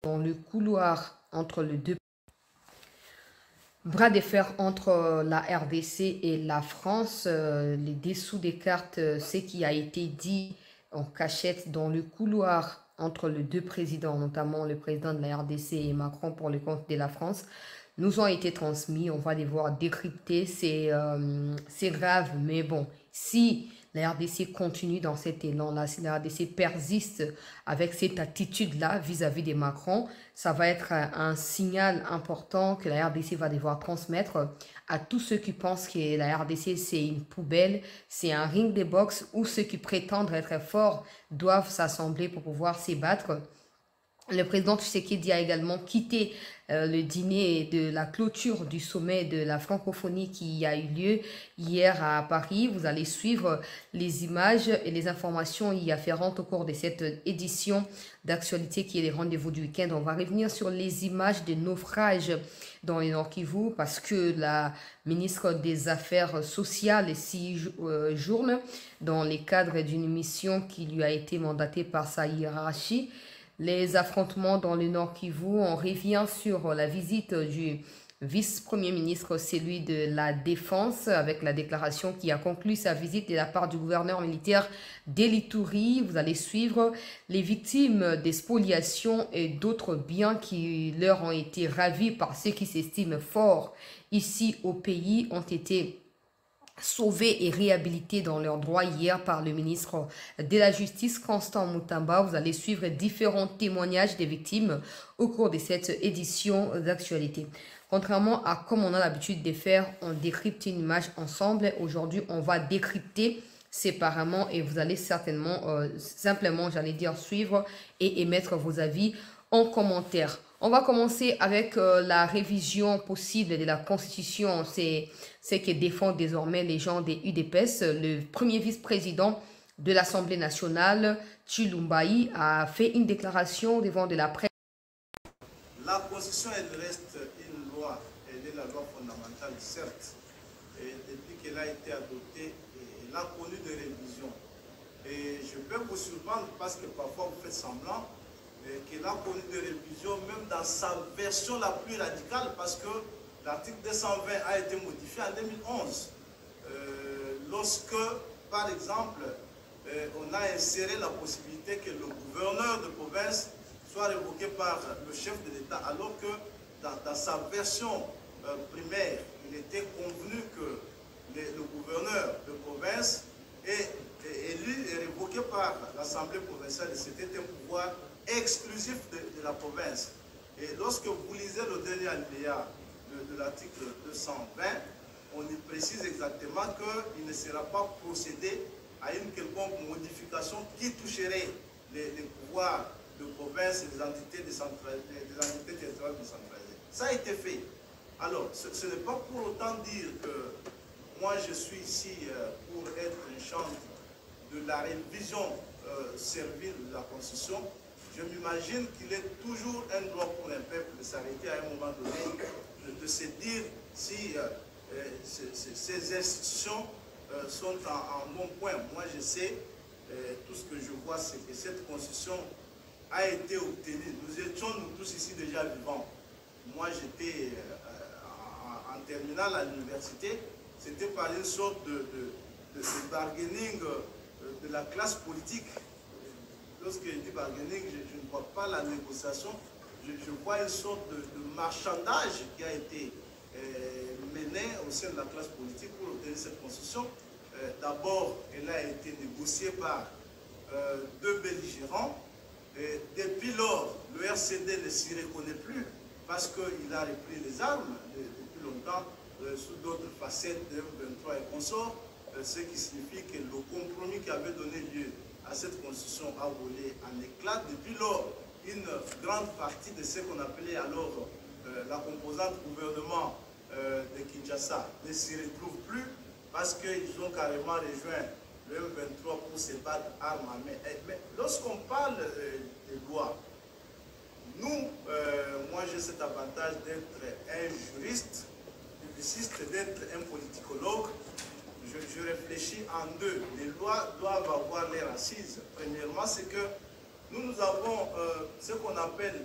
dans le couloir entre les deux bras de fer entre la RDC et la France, les dessous des cartes, ce qui a été dit en cachette dans le couloir entre les deux présidents, notamment le président de la RDC et Macron pour le compte de la France, nous ont été transmis. On va devoir décrypter. C'est grave, mais bon, si la RDC continue dans cet élan-là, si la RDC persiste avec cette attitude-là vis-à-vis de Macron, ça va être un signal important que la RDC va devoir transmettre à tous ceux qui pensent que la RDC c'est une poubelle, c'est un ring de boxe où ceux qui prétendent être forts doivent s'assembler pour pouvoir se battre. Le président Tshisekedi a également quitté le dîner de la clôture du sommet de la francophonie qui a eu lieu hier à Paris. Vous allez suivre les images et les informations y afférentes au cours de cette édition d'actualité qui est les rendez-vous du week-end. On va revenir sur les images de naufrage dans le Nord Kivu parce que la ministre des Affaires sociales séjourne dans le cadre d'une mission qui lui a été mandatée par sa hiérarchie. Les affrontements dans le Nord Kivu, on revient sur la visite du vice-premier ministre, celui de la Défense, avec la déclaration qui a conclu sa visite de la part du gouverneur militaire d'Elituri. Vous allez suivre les victimes des spoliations et d'autres biens qui leur ont été ravis par ceux qui s'estiment forts ici au pays ont été sauvés et réhabilités dans leurs droits hier par le ministre de la Justice, Constant Mutamba. Vous allez suivre différents témoignages des victimes au cours de cette édition d'actualité. Contrairement à comme on a l'habitude de faire, on décrypte une image ensemble. Aujourd'hui, on va décrypter séparément et vous allez certainement, simplement, j'allais dire, suivre et émettre vos avis en commentaire. On va commencer avec la révision possible de la Constitution. C'est ce que défendent désormais les gens des UDPS. Le premier vice-président de l'Assemblée nationale, Chilumbaï, a fait une déclaration devant de la presse. La Constitution, elle reste une loi. Elle est la loi fondamentale, certes. Et depuis qu'elle a été adoptée, elle a connu des révisions. Et je peux vous surprendre parce que parfois vous faites semblant qu'elle a connu des révisions, même dans sa version la plus radicale, parce que l'article 220 a été modifié en 2011. Lorsque, par exemple, on a inséré la possibilité que le gouverneur de province soit révoqué par le chef de l'État, alors que dans sa version primaire, il était convenu que le gouverneur de province est élu et révoqué par l'Assemblée provinciale. C'était un pouvoir exclusif de la province. Et lorsque vous lisez le dernier alinéa de l'article 220, on y précise exactement qu'il ne sera pas procédé à une quelconque modification qui toucherait les pouvoirs de province et des entités territoriales décentralisées. Ça a été fait. Alors, ce n'est pas pour autant dire que moi je suis ici pour être un chantre de la révision servile de la Constitution. Je m'imagine qu'il est toujours un droit pour un peuple de s'arrêter à un moment donné, de se dire si ces institutions sont en bon point. Moi, je sais, tout ce que je vois, c'est que cette Constitution a été obtenue. Nous étions, nous tous ici, déjà vivants. Moi, j'étais en terminale à l'université. C'était par une sorte de bargaining de la classe politique. Lorsque je dis bargaining, je ne vois pas la négociation, je vois une sorte de marchandage qui a été mené au sein de la classe politique pour obtenir cette constitution. D'abord, elle a été négociée par deux belligérants. Et depuis lors, le RCD ne s'y reconnaît plus parce qu'il a repris les armes depuis longtemps sous d'autres facettes de M23 et consorts, ce qui signifie que le compromis qui avait donné lieu à cette constitution a volé en éclats. Depuis lors, une grande partie de ce qu'on appelait alors la composante gouvernement de Kinshasa ne s'y retrouve plus parce qu'ils ont carrément rejoint le M23 pour se battre armes à main. Mais lorsqu'on parle des lois, nous, moi j'ai cet avantage d'être un juriste, publiciste, d'être un politicologue. Je réfléchis en deux. Les lois doivent avoir l'air assises. Premièrement, c'est que nous avons ce qu'on appelle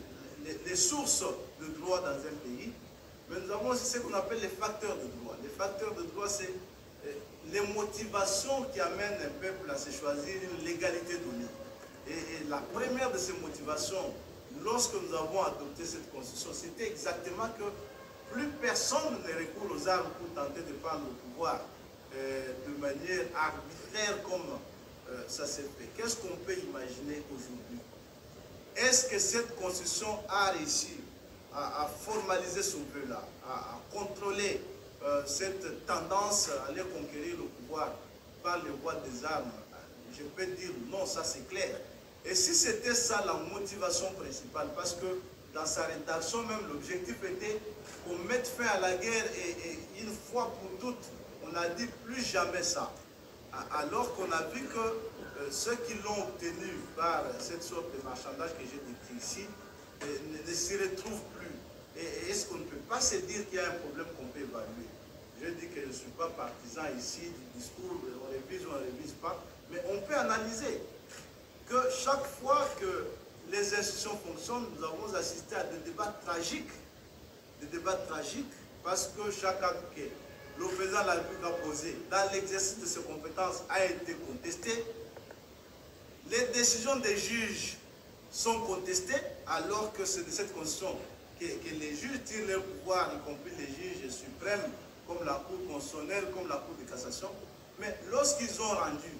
les sources de droit dans un pays, mais nous avons aussi ce qu'on appelle les facteurs de droit. Les facteurs de droit, c'est les motivations qui amènent un peuple à se choisir une légalité donnée. Et la première de ces motivations, lorsque nous avons adopté cette constitution, c'était exactement que plus personne ne recourt aux armes pour tenter de prendre le pouvoir de manière arbitraire comme ça s'est fait. Qu'est-ce qu'on peut imaginer aujourd'hui? Est-ce que cette constitution a réussi à formaliser ce vœu-là, à contrôler cette tendance à aller conquérir le pouvoir par les voies des armes? Je peux dire non, ça c'est clair. Et si c'était ça la motivation principale, parce que dans sa rédaction même, l'objectif était qu'on mette fin à la guerre et une fois pour toutes, on a dit plus jamais ça. Alors qu'on a vu que ceux qui l'ont obtenu par cette sorte de marchandage que j'ai décrit ici ne s'y retrouvent plus. Et est-ce qu'on ne peut pas se dire qu'il y a un problème qu'on peut évaluer? Je dis que je ne suis pas partisan ici du discours, on révise ou on ne révise pas, mais on peut analyser que chaque fois que les institutions fonctionnent, nous avons assisté à des débats tragiques parce que chaque acte que le président de la République a posé dans l'exercice de ses compétences a été contesté. Les décisions des juges sont contestées alors que c'est de cette constitution que les juges tirent leur pouvoir, y compris les juges suprêmes comme la Cour constitutionnelle, comme la Cour de cassation. Mais lorsqu'ils ont rendu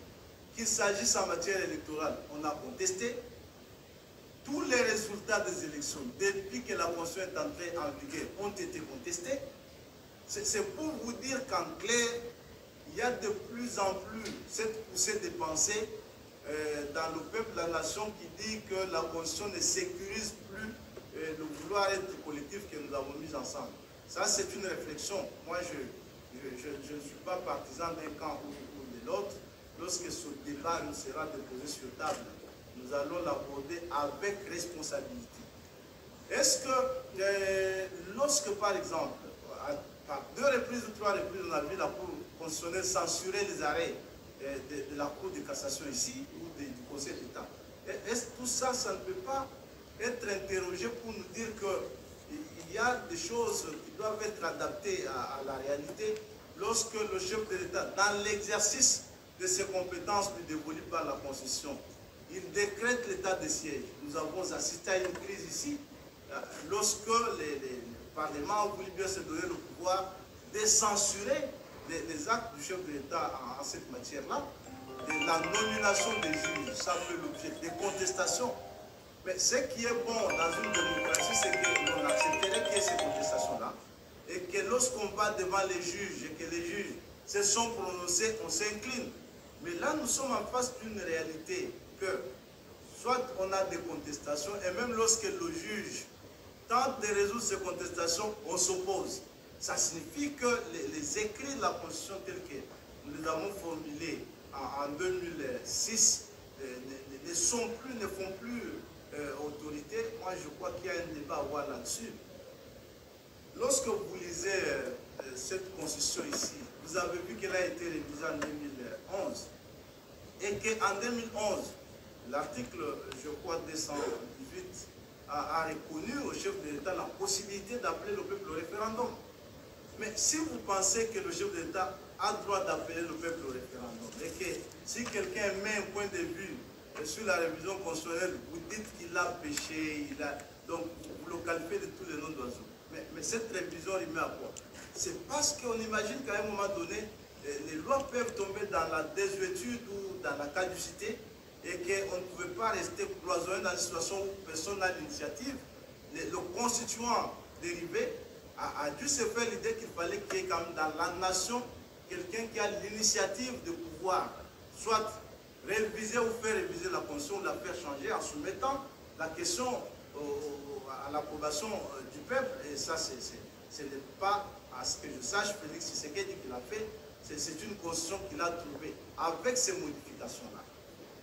qu'il s'agisse en matière électorale, on a contesté. Tous les résultats des élections, depuis que la Constitution est entrée en vigueur, ont été contestés. C'est pour vous dire qu'en clair, il y a de plus en plus cette poussée de pensée dans le peuple, la nation, qui dit que la Constitution ne sécurise plus le vouloir être collectif que nous avons mis ensemble. Ça, c'est une réflexion. Moi, je ne suis pas partisan d'un camp ou de l'autre. Lorsque ce débat nous sera déposé sur table, nous allons l'aborder avec responsabilité. Est-ce que lorsque, par exemple, par 2 reprises ou 3 reprises, on a vu la Cour constitutionnelle censurer les arrêts de la Cour de cassation ici ou du Conseil d'État, est-ce que tout ça, ça ne peut pas être interrogé pour nous dire qu'il y a des choses qui doivent être adaptées à la réalité lorsque le chef de l'État, dans l'exercice de ses compétences lui dévolues par la Constitution, il décrète l'état de siège. Nous avons assisté à une crise ici, lorsque le Parlement a voulu bien se donner le pouvoir de censurer les actes du chef de l'État en cette matière-là, de la nomination des juges, ça fait l'objet des contestations. Mais ce qui est bon dans une démocratie, c'est qu'on accepterait qu'il y ait ces contestations-là, et que lorsqu'on va devant les juges, et que les juges se sont prononcés, on s'incline. Mais là, nous sommes en face d'une réalité que soit on a des contestations, et même lorsque le juge tente de résoudre ces contestations, on s'oppose. Ça signifie que les écrits de la Constitution tels que nous les avons formulés en 2006 ne font plus autorité. Moi, je crois qu'il y a un débat à avoir là-dessus. Lorsque vous lisez cette Constitution ici, vous avez vu qu'elle a été révisée en 2011. Et qu'en 2011, l'article, je crois, 218 a reconnu au chef de l'État la possibilité d'appeler le peuple au référendum. Mais si vous pensez que le chef de l'État a le droit d'appeler le peuple au référendum, et que si quelqu'un met un point de vue sur la révision constitutionnelle, vous dites qu'il a péché, donc vous le qualifiez de tous les noms d'oiseaux. Mais cette révision, il met à quoi? C'est parce qu'on imagine qu'à un moment donné, les lois peuvent tomber dans la désuétude ou dans la caducité, et qu'on ne pouvait pas rester cloisonné dans une situation où personne n'a l'initiative. Le constituant dérivé a dû se faire l'idée qu'il fallait qu'il y ait quand même dans la nation quelqu'un qui a l'initiative de pouvoir soit réviser ou faire réviser la Constitution, la faire changer en soumettant la question à l'approbation du peuple. Et ça, ce n'est pas, à ce que je sache, Félix Tshisekedi dit qu'il a fait, c'est une Constitution qu'il a trouvée avec ces modifications-là.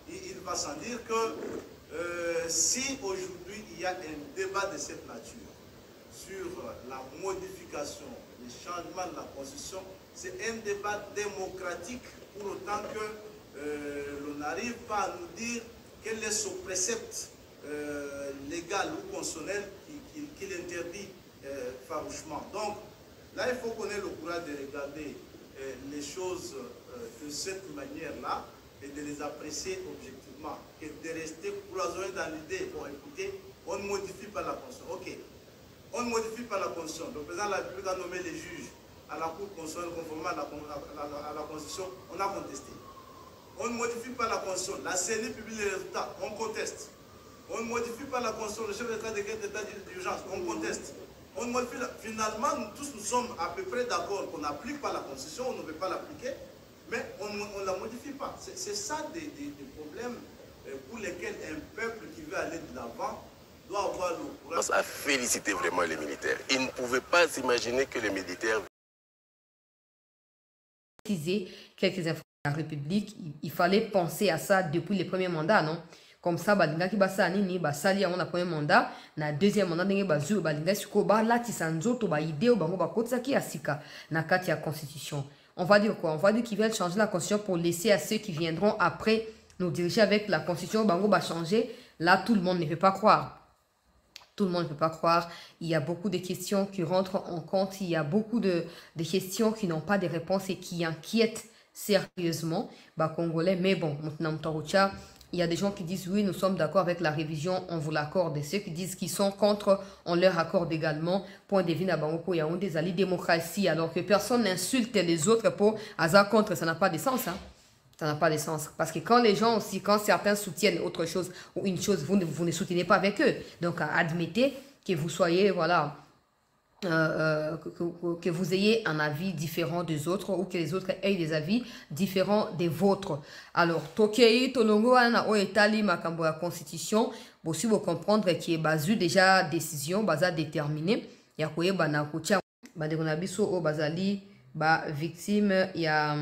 Il va sans dire que si aujourd'hui il y a un débat de cette nature sur la modification, le changement de la Constitution, c'est un débat démocratique pour autant que l'on n'arrive pas à nous dire quel est ce précepte légal ou constitutionnel qui interdit farouchement. Donc, là, il faut qu'on ait le courage de regarder les choses de cette manière-là et de les apprécier objectivement, et de rester cloisonné dans l'idée, bon, écoutez, on ne modifie pas la Constitution. Ok, on ne modifie pas la Constitution. Le président de la République a nommé les juges à la Cour constitutionnelle conformément à la Constitution, on a contesté. On ne modifie pas la Constitution. La CENI publie les résultats, on conteste. On ne modifie pas la Constitution. Le chef d'État décrète l'état d'urgence, on conteste. On ne modifie finalement, nous tous nous sommes à peu près d'accord qu'on n'applique pas la Constitution, on ne veut pas l'appliquer, mais on ne la modifie pas. C'est ça des problèmes pour lesquels un peuple qui veut aller de l'avant doit avoir le courage. On a félicité vraiment les militaires. Ils ne pouvaient pas s'imaginer que les militaires... Quelques informations de la République, il fallait penser à ça depuis les premiers mandats, non? Comme ça, balinga ki basa nini basali on a premier mandat, na deuxième mandat ndenge bazu balinga siko ba lati sanzoto ba idée bango ba kotsa ki asika na kati ya constitution. On va dire quoi? On va dire qu'ils veulent changer la constitution pour laisser à ceux qui viendront après nous diriger avec la constitution bango ba changer. Là, tout le monde ne peut pas croire. Tout le monde ne peut pas croire. Il y a beaucoup de questions qui rentrent en compte. Il y a beaucoup de questions qui n'ont pas de réponses et qui inquiètent sérieusement les Congolais. Mais bon, il y a des gens qui disent oui, nous sommes d'accord avec la révision, on vous l'accorde. Et ceux qui disent qu'ils sont contre, on leur accorde également. Point de vue à Bangoko, il y a des alliés démocratie. Alors que personne n'insulte les autres pour hasard contre, ça n'a pas de sens. Hein? Ça n'a pas de sens. Parce que quand les gens aussi, quand certains soutiennent autre chose ou une chose, vous ne soutenez pas avec eux. Donc, admettez que vous soyez, voilà, que vous ayez un avis différent des autres ou que les autres aient des avis différents des vôtres. Alors, Tokei, Tolongo, Ana, Etali, Makambo, la Constitution, si vous comprenez qu'il y a basé déjà décision, basé déterminé, il y a quoi, Banakucha, Badegonabiso, O Bazali, victime, il y a.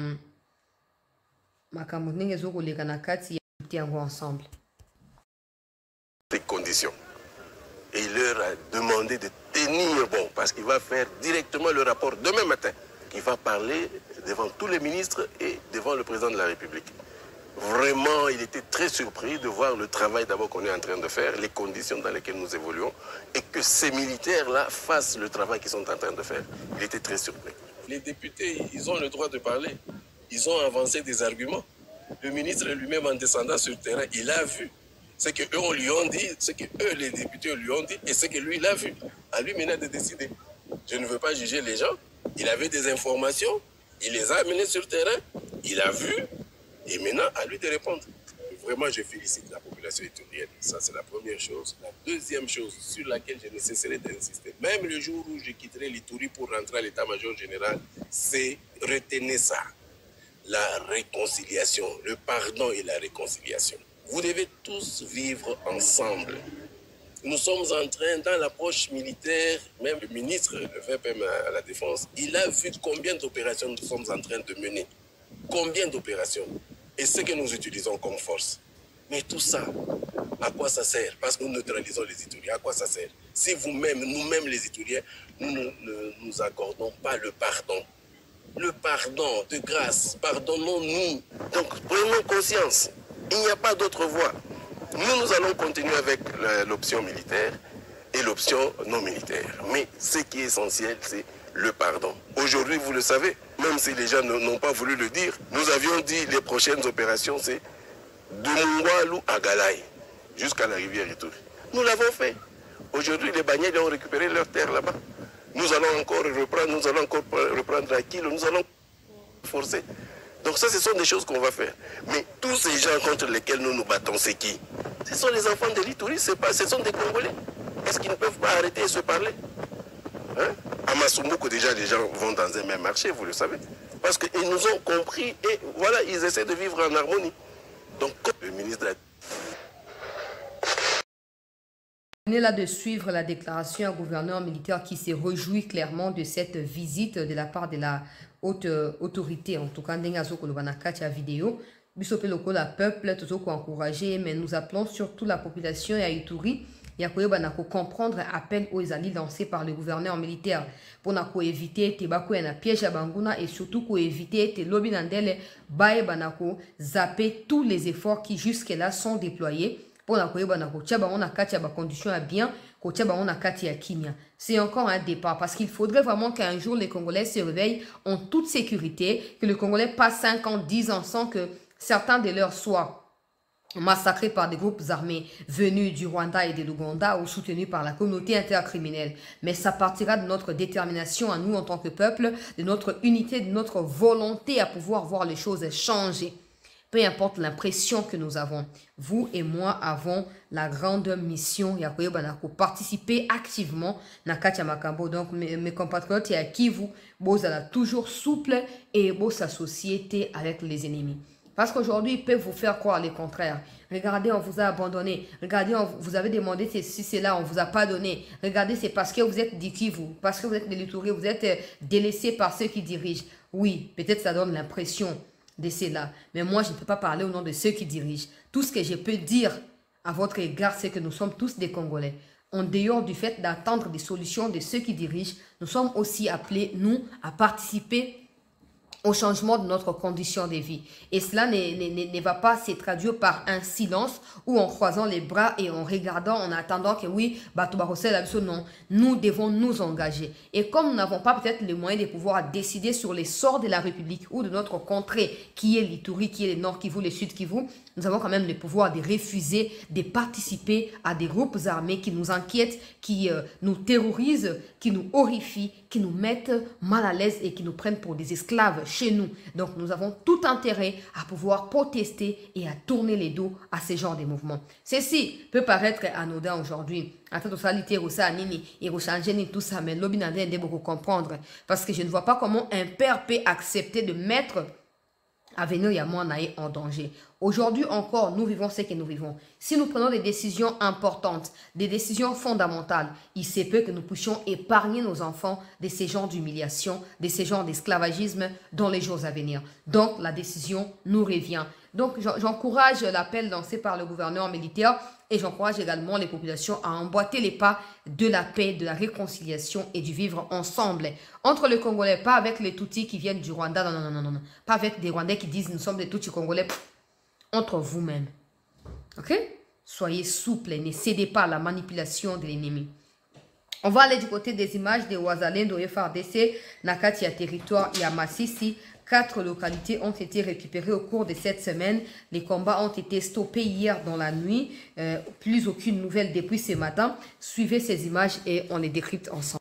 Ensemble. Des conditions. Et il leur a demandé de tenir bon, parce qu'il va faire directement le rapport demain matin, qui va parler devant tous les ministres et devant le président de la République. Vraiment, il était très surpris de voir le travail d'abord qu'on est en train de faire, les conditions dans lesquelles nous évoluons, et que ces militaires-là fassent le travail qu'ils sont en train de faire. Il était très surpris. Les députés, ils ont le droit de parler. Ils ont avancé des arguments. Le ministre lui-même, en descendant sur le terrain, il a vu ce qu'eux on lui ont dit, ce que eux, les députés, lui ont dit, et ce que lui, il a vu. À lui maintenant de décider. Je ne veux pas juger les gens. Il avait des informations, il les a amenées sur le terrain, il a vu, et maintenant, à lui de répondre. Vraiment, je félicite la population iturienne. Ça, c'est la première chose. La deuxième chose sur laquelle je ne cesserai d'insister, même le jour où je quitterai l'Ituri pour rentrer à l'état-major général, c'est retenez ça. La réconciliation, le pardon et la réconciliation. Vous devez tous vivre ensemble. Nous sommes en train, dans l'approche militaire, même le ministre, le VPM à la Défense, il a vu combien d'opérations nous sommes en train de mener. Combien d'opérations. Et ce que nous utilisons comme force. Mais tout ça, à quoi ça sert? Parce que nous neutralisons les Ituriens, à quoi ça sert? Si vous-même, nous-mêmes les Ituriens, nous ne nous accordons pas le pardon. Le pardon, de grâce, pardonnons-nous. Donc, prenons conscience. Il n'y a pas d'autre voie. Nous allons continuer avec l'option militaire et l'option non militaire. Mais ce qui est essentiel, c'est le pardon. Aujourd'hui, vous le savez, même si les gens n'ont pas voulu le dire, nous avions dit les prochaines opérations, c'est de Mungwalu à Galaï, jusqu'à la rivière Ituri. Nous l'avons fait. Aujourd'hui, les Banyèdes ont récupéré leur terre là-bas. Nous allons encore reprendre la Kilo, nous allons forcer. Donc ça, ce sont des choses qu'on va faire. Mais tous ces gens contre lesquels nous nous battons, c'est qui? Ce sont les enfants de l'Ituri, ce sont des Congolais. Est-ce qu'ils ne peuvent pas arrêter de se parler? Hein? À Masumbuko, déjà, les gens vont dans un même marché, vous le savez. Parce qu'ils nous ont compris et voilà, ils essaient de vivre en harmonie. Donc, le ministre de la... On est là de suivre la déclaration du gouverneur militaire qui s'est réjoui clairement de cette visite de la part de la haute autorité. En tout cas, la vidéo. Bisope loko la peuple, tout encouragé, mais nous appelons surtout la population et à Ituri. Il y a comprendre l'appel aux alliés lancés par le gouverneur militaire pour éviter un piège à Banguna et surtout pour éviter que lobby nandele bae banako zapper tous les efforts qui jusque-là sont déployés pour on a condition à bien C'est encore un départ parce qu'il faudrait vraiment qu'un jour les Congolais se réveillent en toute sécurité, que le Congolais passe 5 ans, 10 ans sans que certains de leurs soient massacrés par des groupes armés venus du Rwanda et de l'Ouganda ou soutenus par la communauté intercriminelle. Mais ça partira de notre détermination à nous en tant que peuple, de notre unité, de notre volonté à pouvoir voir les choses changer. Peu importe l'impression que nous avons, vous et moi avons la grande mission de participer activement à Katia Makambo. Donc mes compatriotes et à qui vous êtes toujours souple et sa société avec les ennemis. Parce qu'aujourd'hui, ils peuvent vous faire croire le contraire. Regardez, on vous a abandonné. Regardez, vous avez demandé si c'est là, on ne vous a pas donné. Regardez, c'est parce que vous êtes dit vous, parce que vous êtes détouré, vous êtes délaissé par ceux qui dirigent. Oui, peut-être ça donne l'impression de cela. Mais moi, je ne peux pas parler au nom de ceux qui dirigent. Tout ce que je peux dire à votre égard, c'est que nous sommes tous des Congolais. En dehors du fait d'attendre des solutions de ceux qui dirigent, nous sommes aussi appelés, nous, à participer au changement de notre condition de vie. Et cela ne va pas se traduire par un silence ou en croisant les bras et en regardant, en attendant que oui, non, nous devons nous engager. Et comme nous n'avons pas peut-être les moyens de pouvoir décider sur les sorts de la République ou de notre contrée, qui est l'Ituri, qui est le Nord Kivu, le Sud Kivu, nous avons quand même le pouvoir de refuser de participer à des groupes armés qui nous inquiètent, qui nous terrorisent, qui nous horrifient, qui nous mettent mal à l'aise et qui nous prennent pour des esclaves chez nous. Donc, nous avons tout intérêt à pouvoir protester et à tourner les dos à ce genre de mouvements. Ceci peut paraître anodin aujourd'hui. Tout ça, mais l'objet n'a rien de beaucoup comprendre. Parce que je ne vois pas comment un père peut accepter de mettre Avenir Yamouanaï en danger. Aujourd'hui encore, nous vivons ce que nous vivons. Si nous prenons des décisions importantes, des décisions fondamentales, il se peut que nous puissions épargner nos enfants de ces genres d'humiliation, de ces genres d'esclavagisme dans les jours à venir. Donc, la décision nous revient. Donc, j'encourage l'appel lancé par le gouverneur militaire et j'encourage également les populations à emboîter les pas de la paix, de la réconciliation et du vivre ensemble. Entre les Congolais, pas avec les Tutsis qui viennent du Rwanda, non. Pas avec des Rwandais qui disent nous sommes des Tutsis Congolais. Entre vous-même. Ok? Soyez souples, ne cédez pas à la manipulation de l'ennemi. On va aller du côté des images de Wazalendo et FARDC, Nakatia territoire et à Massissi. 4 localités ont été récupérées au cours de cette semaine. Les combats ont été stoppés hier dans la nuit. Plus aucune nouvelle depuis ce matin. Suivez ces images et on les décrypte ensemble.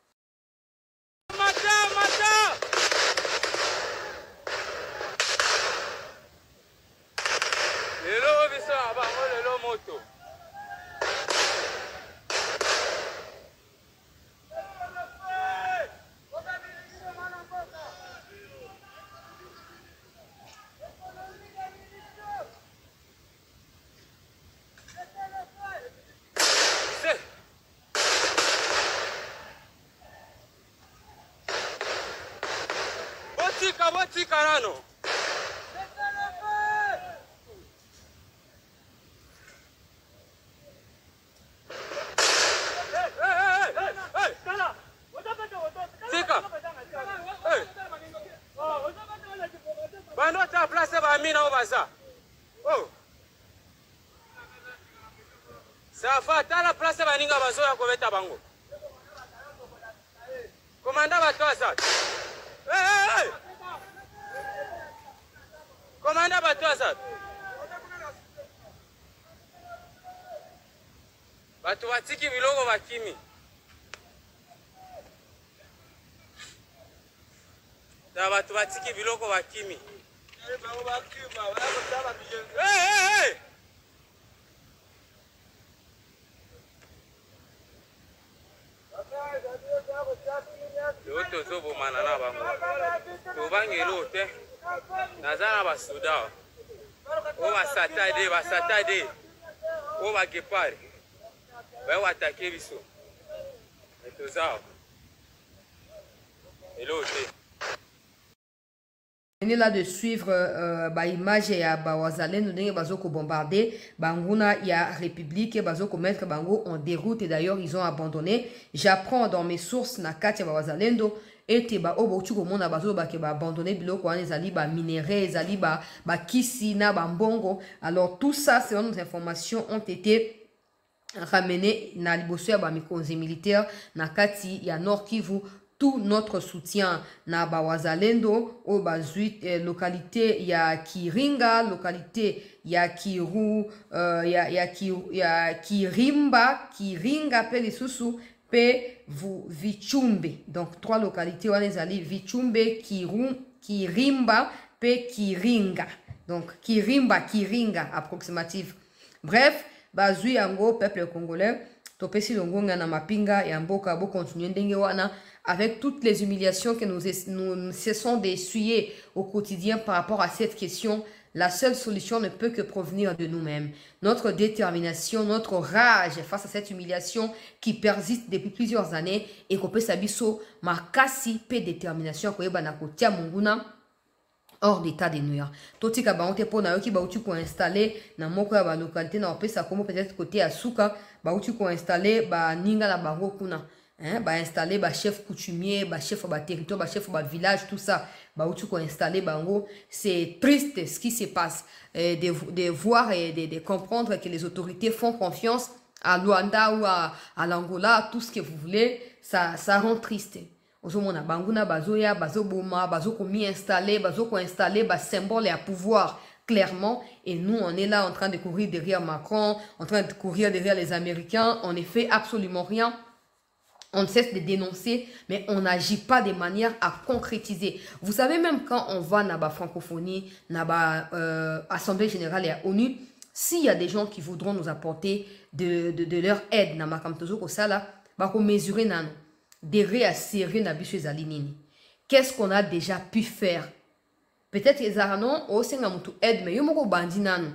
Ça fait la place baninga bazo ya kobeta bango. Commandant Batoisa. Hey! Commandant Batoisa. Batu watiki biloko bakimi. Da batu watiki biloko bakimi. Hey! Yoto zobo manana bango. Tobangelo te. Nazana basuda. O basatade. O bagepare. Ba watake biso. Etozao. Hello te. On est là de suivre l'image et Wazalendo nous donne bazoko bombardé banguna il y a République bazoko mettre bango en déroute et d'ailleurs ils ont abandonné. J'apprends dans mes sources na Katia Wazalendo et te ba obotu ko mona bazo ba ke ba abandonné biloko wana ezali ba minéraux ezali ba kisi na ba mbongo. Alors tout ça selon nos informations ont été ramener na liboso ya ba mikonzi militaire na kati ya Nord Kivu tout notre soutien na ba wazalendo o bazui localité ya Kiringa, localité ya Kiru ya Kiringa pe lisusu pe Vichumbe. Donc 3 localités wana ezali Vichumbe, Kirimba pe Kiringa. Donc Kiringa approximative. Bref, bazui yango peuple congolais topesi longonga na mapinga ya mboka bo continuer ndenge wana avec toutes les humiliations que nous cessons d'essuyer au quotidien par rapport à cette question. La seule solution ne peut que provenir de nous-mêmes. Notre détermination, notre rage face à cette humiliation qui persiste depuis plusieurs années et qu'on peut sabiso makasi pe détermination koyeba na kotia munguna hors d'état de nuire. Toti ka baonte po na yoki bauti ko installer na moko ya ba localité na opesa komo peut-être côté Asuka bauti ko installer ba ninga na bango kuna. Hein, ba installer ba chef coutumier, ba chef ba territoire, ba chef ba village, tout ça. Ba où tu peux installer bango. C'est triste ce qui se passe. De voir et de comprendre que les autorités font confiance à Luanda ou à l'Angola, tout ce que vous voulez, ça rend triste. Ozomona banguna bazoya, bazoboma, bazokomi installer, bazoko installer ba symbole et à pouvoir clairement. Et nous, on est là en train de courir derrière Macron, en train de courir derrière les Américains. On ne fait absolument rien. On cesse de dénoncer, mais on n'agit pas de manière à concrétiser. Vous savez, même quand on va dans la francophonie, dans l'Assemblée générale et à l'ONU, s'il y a des gens qui voudront nous apporter de leur aide, dans ma kamtozo kosala, bah qu'on mesurer nan, de réassurer na biche zalinini. Qu'est-ce qu'on a déjà pu faire? Peut-être que zaranon o senga mutu aide, mais yo moko bandi nanu.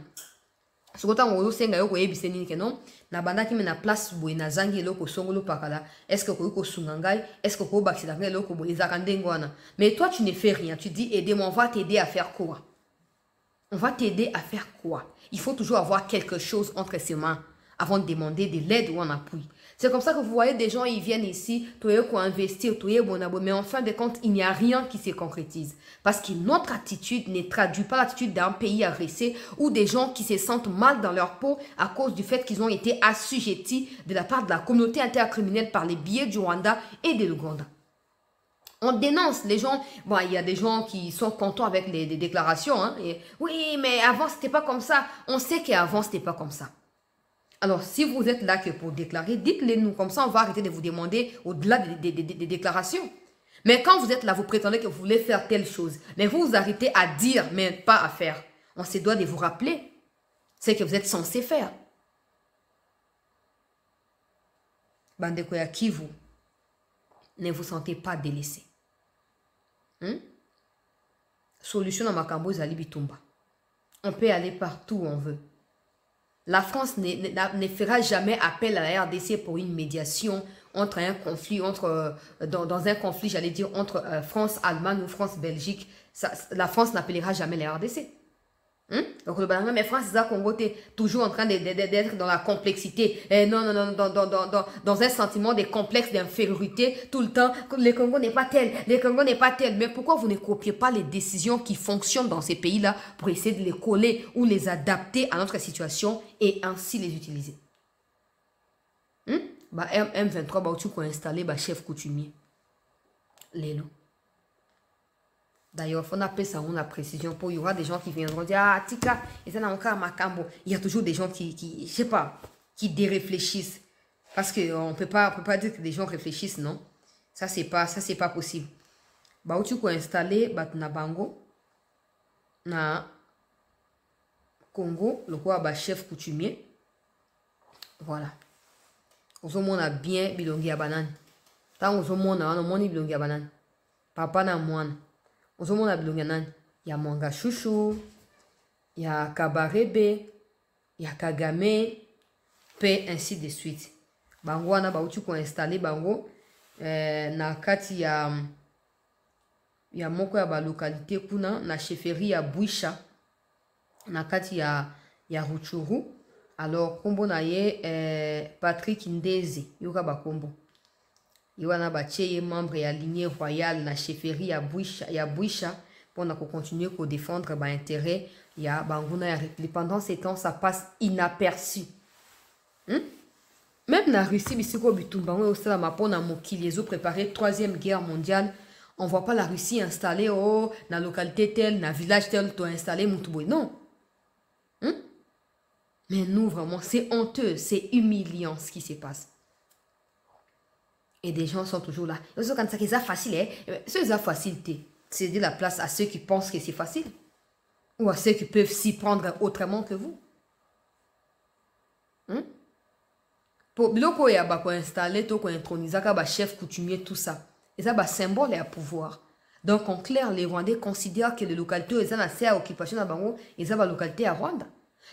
Sokota ngolo senga yo ko yebise nini ke non? Na banda ki mena place boy na zangi eloko songolo pakala. Est-ce que ko sungangai? Est-ce que ko baksidanga eloko boy zakandengwana? Mais toi tu ne fais rien. Tu dis aidez-moi, on va t'aider à faire quoi? On va t'aider à faire quoi? Il faut toujours avoir quelque chose entre ses mains avant de demander de l'aide ou un appui. C'est comme ça que vous voyez des gens, ils viennent ici, pour investir, mais en fin de compte, il n'y a rien qui se concrétise. Parce que notre attitude ne traduit pas l'attitude d'un pays agressé ou des gens qui se sentent mal dans leur peau à cause du fait qu'ils ont été assujettis de la part de la communauté intercriminelle par les biais du Rwanda et de l'Ouganda. On dénonce les gens. Bon, il y a des gens qui sont contents avec les déclarations. Hein, et, oui, mais avant, c'était pas comme ça. On sait qu'avant, c'était pas comme ça. Alors, si vous êtes là que pour déclarer, dites-le nous. Comme ça, on va arrêter de vous demander au-delà des déclarations. Mais quand vous êtes là, vous prétendez que vous voulez faire telle chose. Mais vous vous arrêtez à dire, mais pas à faire. On se doit de vous rappeler ce que vous êtes censé faire. Bandeko ya Kivu, ne vous sentez pas délaissé. Solution à Makambo Zali Bitumba. On peut aller partout où on veut. La France ne fera jamais appel à la RDC pour une médiation entre un conflit, dans un conflit, j'allais dire, entre France-Allemagne ou France-Belgique. La France n'appellera jamais la RDC. Donc, mais France, c'est Congo, t'es toujours en train d'être dans la complexité. Et non, dans un sentiment de complexe, d'infériorité, tout le temps. Le Congo n'est pas tel, le Congo n'est pas tel. Mais pourquoi vous ne copiez pas les décisions qui fonctionnent dans ces pays-là pour essayer de les coller ou les adapter à notre situation et ainsi les utiliser? M23, bah, tu peux installer bah, chef coutumier. Lélo. D'ailleurs, il faut appeler ça une précision. Il y aura des gens qui viendront dire ah, Tika, et ça n'a encore Makambo. Il y a toujours des gens qui je sais pas, qui déréfléchissent. Parce qu'on ne peut pas dire que les gens réfléchissent, non? Ça, c'est pas possible. Bah, où tu peux installer na Bango, na Congo, le roi bah, chef coutumier. Voilà. On a bien bilongi à banane. Tant on a bilongi à banane. Papa na moine. On a bilongi à banane. Il y a Manga Chouchou, il y a Kabarebe, il y a Kagame, P, ainsi de suite. Bango wana ba utu ko installer bango na kati ya moko ya ba localité kuna na chefferie ya Bouisha na kati ya Ruchuru. Alors kombo na ye Patrick Ndeze yoka ba kombo yowana ba cheye membre ya lignée royale na chefferie ya Bouisha pour na continuer ko défendre ba intérêt ya banguna ya République. Pendant ces temps ça passe inaperçu. Même la Russie, bisiko bitumbango au salama pour na mokili, ils ont préparé 3e guerre mondiale. On voit pas la Russie installée dans la localité telle, dans le village tel, tu as installé Moutouboy. Non. Mais nous, vraiment, c'est honteux, c'est humiliant ce qui se passe. Et des gens sont toujours là. Ils sont comme ça, c'est facile. Hein? C'est facilité. C'est de la place à ceux qui pensent que c'est facile. Ou à ceux qui peuvent s'y prendre autrement que vous. Pour biloko ya ba ko installer, to ko introniser ka chef coutumier, tout ça. Et ça ba symbole et à pouvoir. Donc en clair, les Rwandais considèrent que les localités ils ont assez à occupation à Bango, ils ont la localité à Rwanda.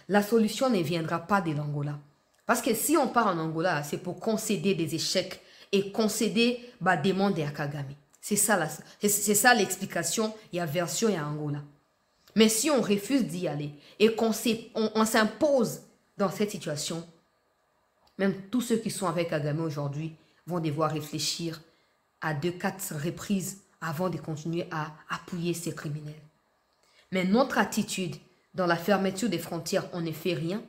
La solution ne viendra pas de l'Angola. Parce que si on part en Angola, c'est pour concéder des échecs et concéder des demandes à Kagame. C'est ça l'explication, il y a version et Angola. Mais si on refuse d'y aller et qu'on s'impose dans cette situation, même tous ceux qui sont avec Kagame aujourd'hui vont devoir réfléchir à 2-4 reprises avant de continuer à appuyer ces criminels. Mais notre attitude dans la fermeture des frontières, on ne fait rien.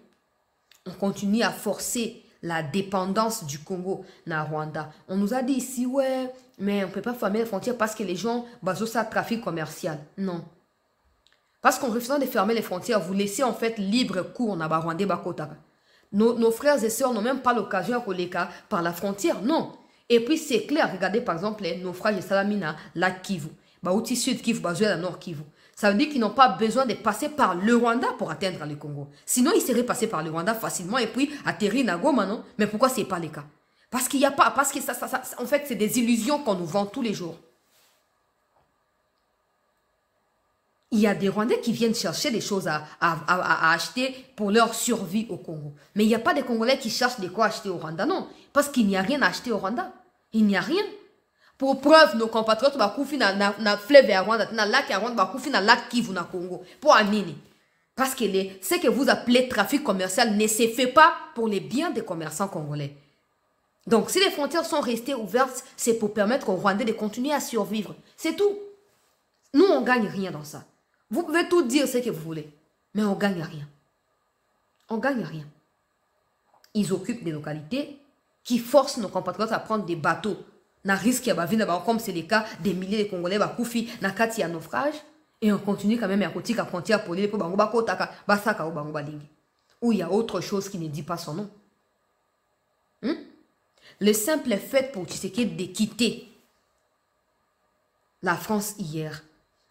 On continue à forcer la dépendance du Congo na Rwanda. On nous a dit ici, ouais, mais on ne peut pas fermer les frontières parce que les gens basent ça trafic commercial. Non. Parce qu'en refusant de fermer les frontières, vous laissez en fait libre cours na Rwandais bakotaka. Nos frères et sœurs n'ont même pas l'occasion de coller par la frontière, non. Et puis c'est clair, regardez par exemple les naufrages de Salamina, la Kivu, Baouti Sud Kivu, Bazoua, la Nord Kivu. Ça veut dire qu'ils n'ont pas besoin de passer par le Rwanda pour atteindre le Congo. Sinon, ils seraient passés par le Rwanda facilement et puis atterrir à Goma, non? Mais pourquoi ce n'est pas le cas? Parce qu'il n'y a pas, parce que ça, en fait, c'est des illusions qu'on nous vend tous les jours. Il y a des Rwandais qui viennent chercher des choses à acheter pour leur survie au Congo. Mais il n'y a pas de Congolais qui cherchent de quoi acheter au Rwanda, non. Parce qu'il n'y a rien à acheter au Rwanda. Il n'y a rien. Pour preuve, nos compatriotes bakoufi na fleuve à Rwanda, na lac à Rwanda, bakoufi na lac Kivu na Congo. Pour anini. Parce que ce que vous appelez trafic commercial ne se fait pas pour les biens des commerçants congolais. Donc, si les frontières sont restées ouvertes, c'est pour permettre aux Rwandais de continuer à survivre. C'est tout. Nous, on ne gagne rien dans ça. Vous pouvez tout dire ce que vous voulez, mais on ne gagne rien. On ne gagne rien. Ils occupent des localités qui forcent nos compatriotes à prendre des bateaux. Na risque ya bavi na ba comme c'est le cas des milliers de Congolais ba koufi na kati ya naufrage et on continue quand même à côté la frontière pour les pour bango ba kotaka basaka ou bango balingi. Où il y a autre chose qui ne dit pas son nom. Le simple fait pour Tshisekedi de quitter la France hier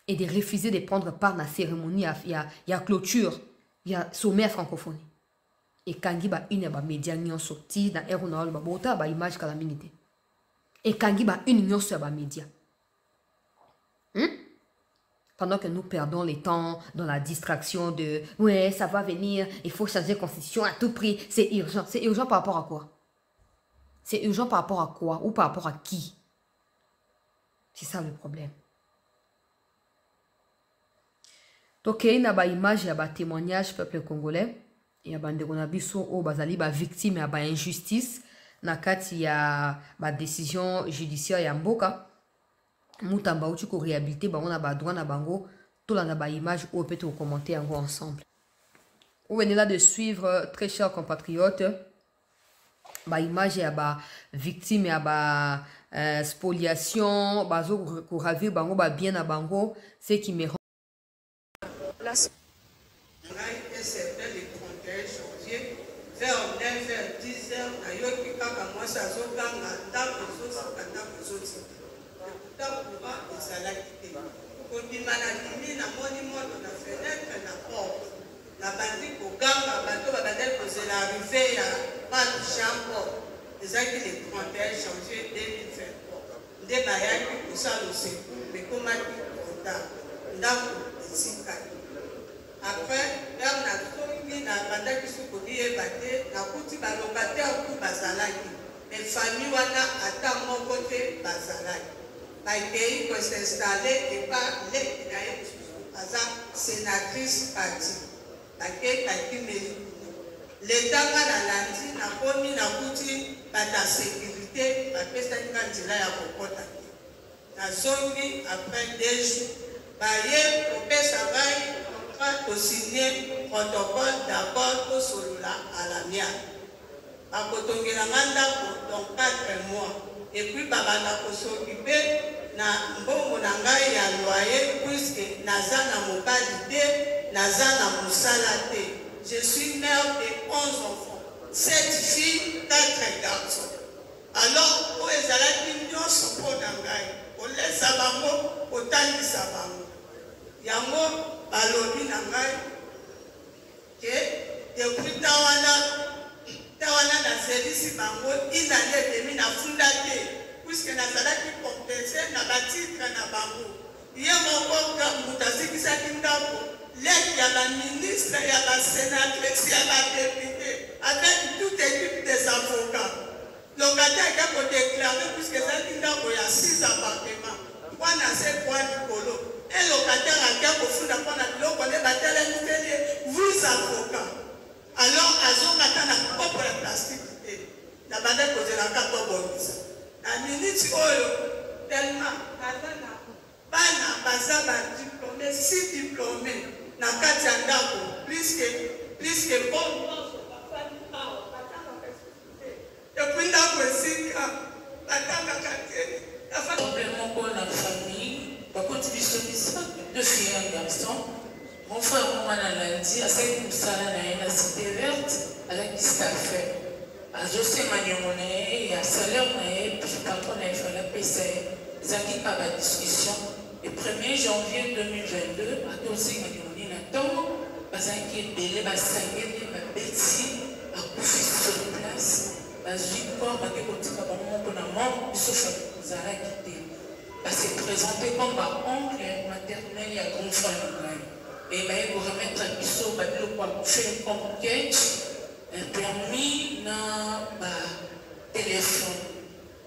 et de refuser de prendre part à la cérémonie, il y a clôture, il y a sommet francophonie. Et quand il y a une média qui sorti dans l'Eronal, il y a une image calaminité. Et quand il y a une union sur les médias. Pendant que nous perdons le temps dans la distraction de « ouais, ça va venir, il faut changer la constitution à tout prix, c'est urgent. » C'est urgent par rapport à quoi? C'est urgent par rapport à quoi? Ou par rapport à qui? C'est ça le problème. Donc, il y a une image, il y a un témoignage peuple congolais. Il y a des victimes, il y a une injustice. Il y a une décision judiciaire, il y a un boka. Moutamba ou tu peux réhabiliter, on a un droit, tout le monde a une image ou peut-être commenter ensemble. Vous venez là de suivre, très chers compatriotes, l'image, il y a une victime, il y a une spoliation, il y a bien à bango, ce qui me rend. Vers 9h, 10h, nayoki kaka mwasi azoganga ndako ezosika ndako ezotika. Pourtant courant ezalaki te. Kondima na limi namoni moto na fenêtre na porte. Nabandi koganga bato babandaki kozela arrivé ya Pape Jean-Paul. Ezalaki le 31 janvier 2023. Nde bayaki kosala secours mekomaki retard. Ndako etikaki. Après, vers la famille, na banda kisu kodiye bate, na kuti ba locataire ku bazalaki. Mais famille wana ata moko te bazalaki. Ba pays ko s'installer et pas les naye aza sénatrice parti. Ba ke kakimeli. L'état na landi na komi na kuti ba ta sécurité, ba pesa ndila ya kokota. Na zongi après 2 jours, ba ye ko pesa vai pour signer protocole d'accord pour celui-là à la mienne. bakotongela ndako dans 4 mois et puis babanda s'occuper na mbongo na ngai ya loyer puisque naza na mobali te naza na mosala te. Je suis mère de 11 enfants, 7 filles, 4 garçons. Alors po ezalaki nyonso mpo na ngai kolesa bango kotangisa bango yango balobi na ngai ke depuis tawana nazelisi bango inane demi nafunda te puisque nazalaki kompense na batitre na bango ye moko moto asikisaki ndako lete ya baministre ya basénatrice ya badepute avec toute équipe des avocats locataire qui a déclaré puisque ezalaki ndako ya 6 appartements wana se kwa likolo et locataire a kofunda mpona biloko nde batelemiseli vous avocats. Alors azongata na kopo ya plastique te na bande kozelaka tobongisa na minute oyo tellement aza na bana baza badiplômé 6 diplômé na kati ya ndako plus que bon depuis ndako esika batangaka te complément pour la famille par contre biso 2 filles et un garçon. Mon frère, moi, lundi, à cette salle, à la cité verte, à la piste à faire. À José Magnomone, et à salaire, puis par contre, il faut la PC. Ça qui pas la discussion. Le 1er janvier 2022, à José Magnomone, la tombe, parce qu'il est belé, à Sangé, à Betty, à Koufi sur place, à Jikor, à Kékotika, à mon pour la mort, sauf à Zara qui était. Parce que présenté comme ma oncle maternel et à grand frère. Et bien, vous remettre un bisou, pour faire une conquête, un permis dans le téléphone.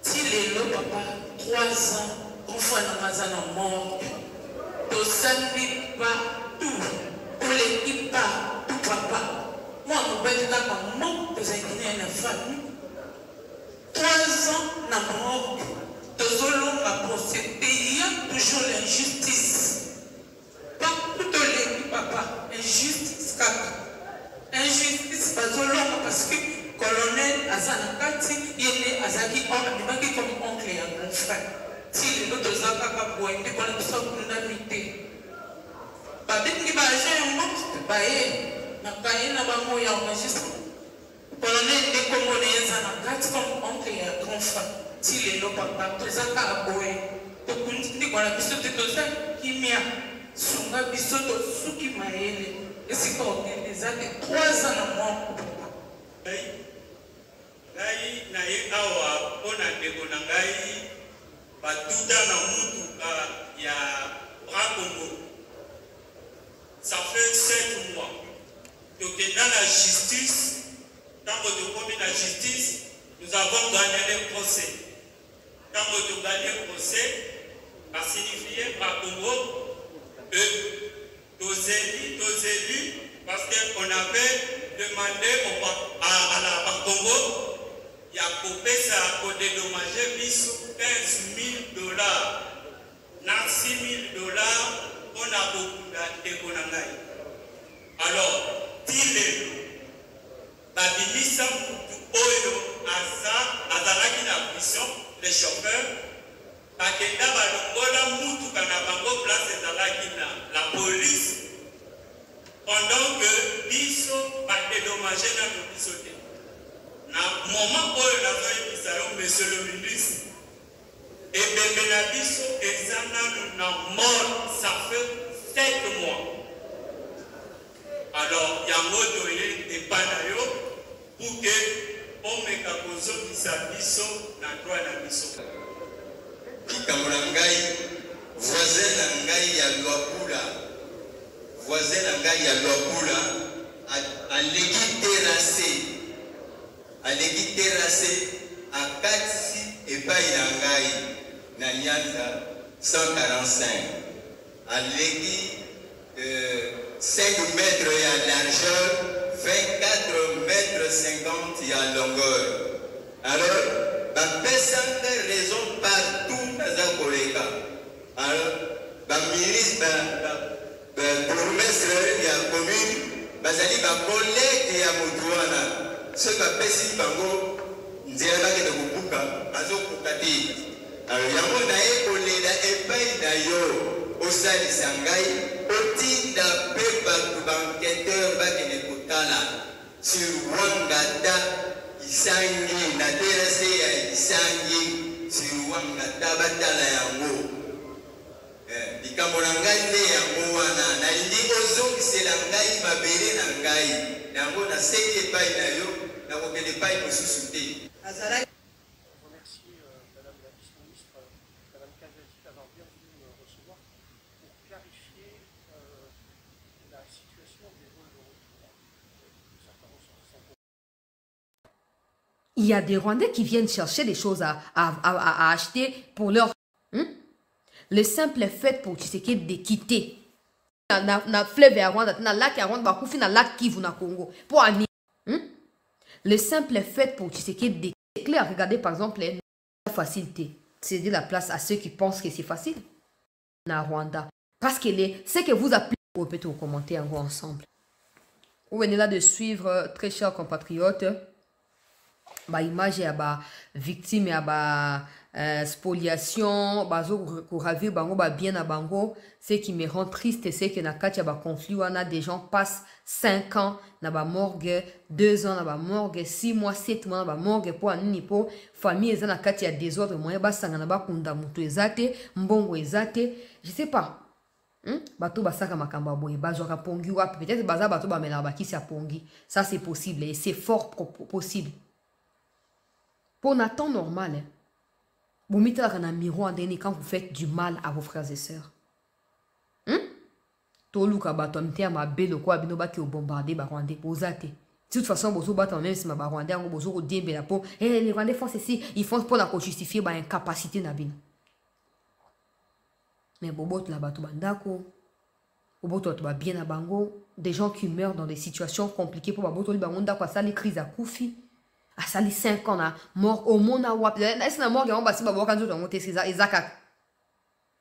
Si les lots, papa, 3 ans, qu'on fait dans la mort, tu ne pas tout, pour l'équipe pas tout, papa. Moi, je vais dire que moi, je vais dire une famille. 3 ans dans la mort, tu as procédé, toujours l'injustice. Papa, injustice kaka. Injustice bazolonga parce que colonel Azanakati il est azaki comme oncle et un frère. Si les autres zaka boende pour la sondamité. Babingi ba jeune mort baé na baé na ba moya enregistré. Colonel de Congolais Azanakati comme oncle et un grand frère. Si les autres papa zaka boé. To kundi kwa la biso de toza kimia. Sunga bisoto suki maele esika organizate 3 ans na moko ngai na ye awa mpona ndeko na ngai batuta na mutuka ya Bracongo. Ça fait 7 mois tokenda na justice. Ntango tokomi na justice, nous avons gagné le procès. Ntango togagné le procès basignifie Bracongo nos élus, parce qu'on avait demandé à la Congo, il y a coupé ça pour dédommager 15 000 $. Na 6 000 $, on a beaucoup d'économies. Alors, dis-le, Babimisa Moutou Oyo, Azaraki na prison, les chauffeurs, Bakenda balongola mutuka na bango place ezalaki na la police pendant que biso batédommagé na biso te. Na moment oyo nazoyebisa yo monsieur le ministre ebembe na biso eza nanu na mort, ça fait 7 mois. Alors yango toye epai na yo pour que omeka kozokisa biso na droit na biso. Kikamurangai, voisin Nangai ya Luapula, voisin Nangai ya Luapula, à l'équipe terrassé, à Katsi et Païlangai, Nanyanda 145, à l'équipe 5 mètres à largeur, 24 mètres 50 à longueur. Alors, personne n'a raison partout dans un collègue. Alors, le ministre, le bourgmestre de la commune, les collègues de Moutouana, ce bapesi bango nzela bakende kobuka bazokuka te. Alors yango na ye kolela epai na yo osalisa ngai otinda mpe bato baenquêteur bakende kotala sur Wangata isangi na terase ya isangi sur Wangata batala yango likambo na ngai nde yango wana nalingi ozongisela ngai mabele na ngai yango naseki epai na yo nakokende epai mosusu te. Il y a des Rwandais qui viennent chercher des choses à acheter pour leur... Le simple fait pour Tshisekedi de quitter na fleuve ya Rwanda, na lac ya Rwanda, bakufi na lac Kivu na Congo. Pour aller. Le simple fait pour Tshisekedi de... C'est clair, regardez par exemple la facilité. Céder la place à ceux qui pensent que c'est facile. Na Rwanda. Parce que ce que vous appelez... Vous pouvez commenter en gros ensemble. Vous venez là de suivre, très chers compatriotes, ba image ya ba victime ya ba spoliation bazo ko ravir bango ba bien na bango. Ce qui me rend triste c'est que na kati ya ba conflit wana des gens passent 5 ans na ba morgue, 2 ans na ba morgue, 6 mois 7 mois na ba morgue pour anini po famille eza na kati ya désordre moyen ba sanga na ba kunda mutu ezate mbongo ezate je sais pas. Bato basaka makamba boye bazwaka pongi wapi peut-être baza bato ba mela ba kisi ya pongi. Ça c'est possible et c'est fort possible. Pour un temps normal, vous mettez un miroir quand vous faites du mal à vos frères et sœurs. Toluka bato amite ma belle quoi bino ba ki bombarder ba Rwandais posate. De toute façon bozo bata même si ma ba Rwandais ngo bozo ko diembe la po les Rwandais font ceci, ils font pour la justifier ba incapacité na bino. Mais bobot la bato bandako bobot to ba bien na bango, des gens qui meurent dans des situations compliquées pour baboto li bango ndako ça les crises à Koufi. À sali 5 ans, mort au monde à wap. Est-ce que la mort est en bas si babo quand tu dois monter c'est Zakaka?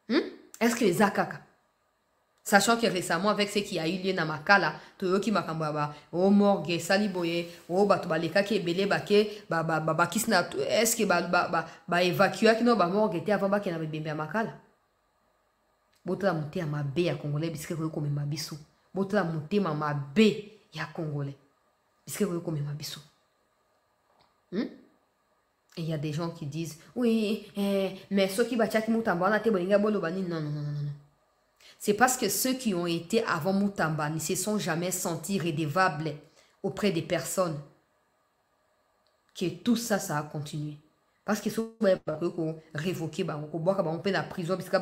Est-ce que les Zakaka? Sachant que récemment avec ce qui a eu lieu dans Makala, to qui makamba oh morgue sali boye oh bato baleka ki ebele bake ba kisna est-ce que ba évacuer qui non ba morgue était avant ba qui na bembe à Makala. Botala monter à ma bé ya congolais bisque ko comme ma biso. Botala monter ma bé ya congolais bisque ko comme ma biso. Et il y a des gens qui disent oui, mais ceux qui battent Moutamba, non. C'est parce que ceux qui ont été avant Moutamba ne se sont jamais sentis redevables auprès des personnes que tout ça, ça a continué. Parce que ceux qui ont révoqué, on peut la prison, parce qu'ils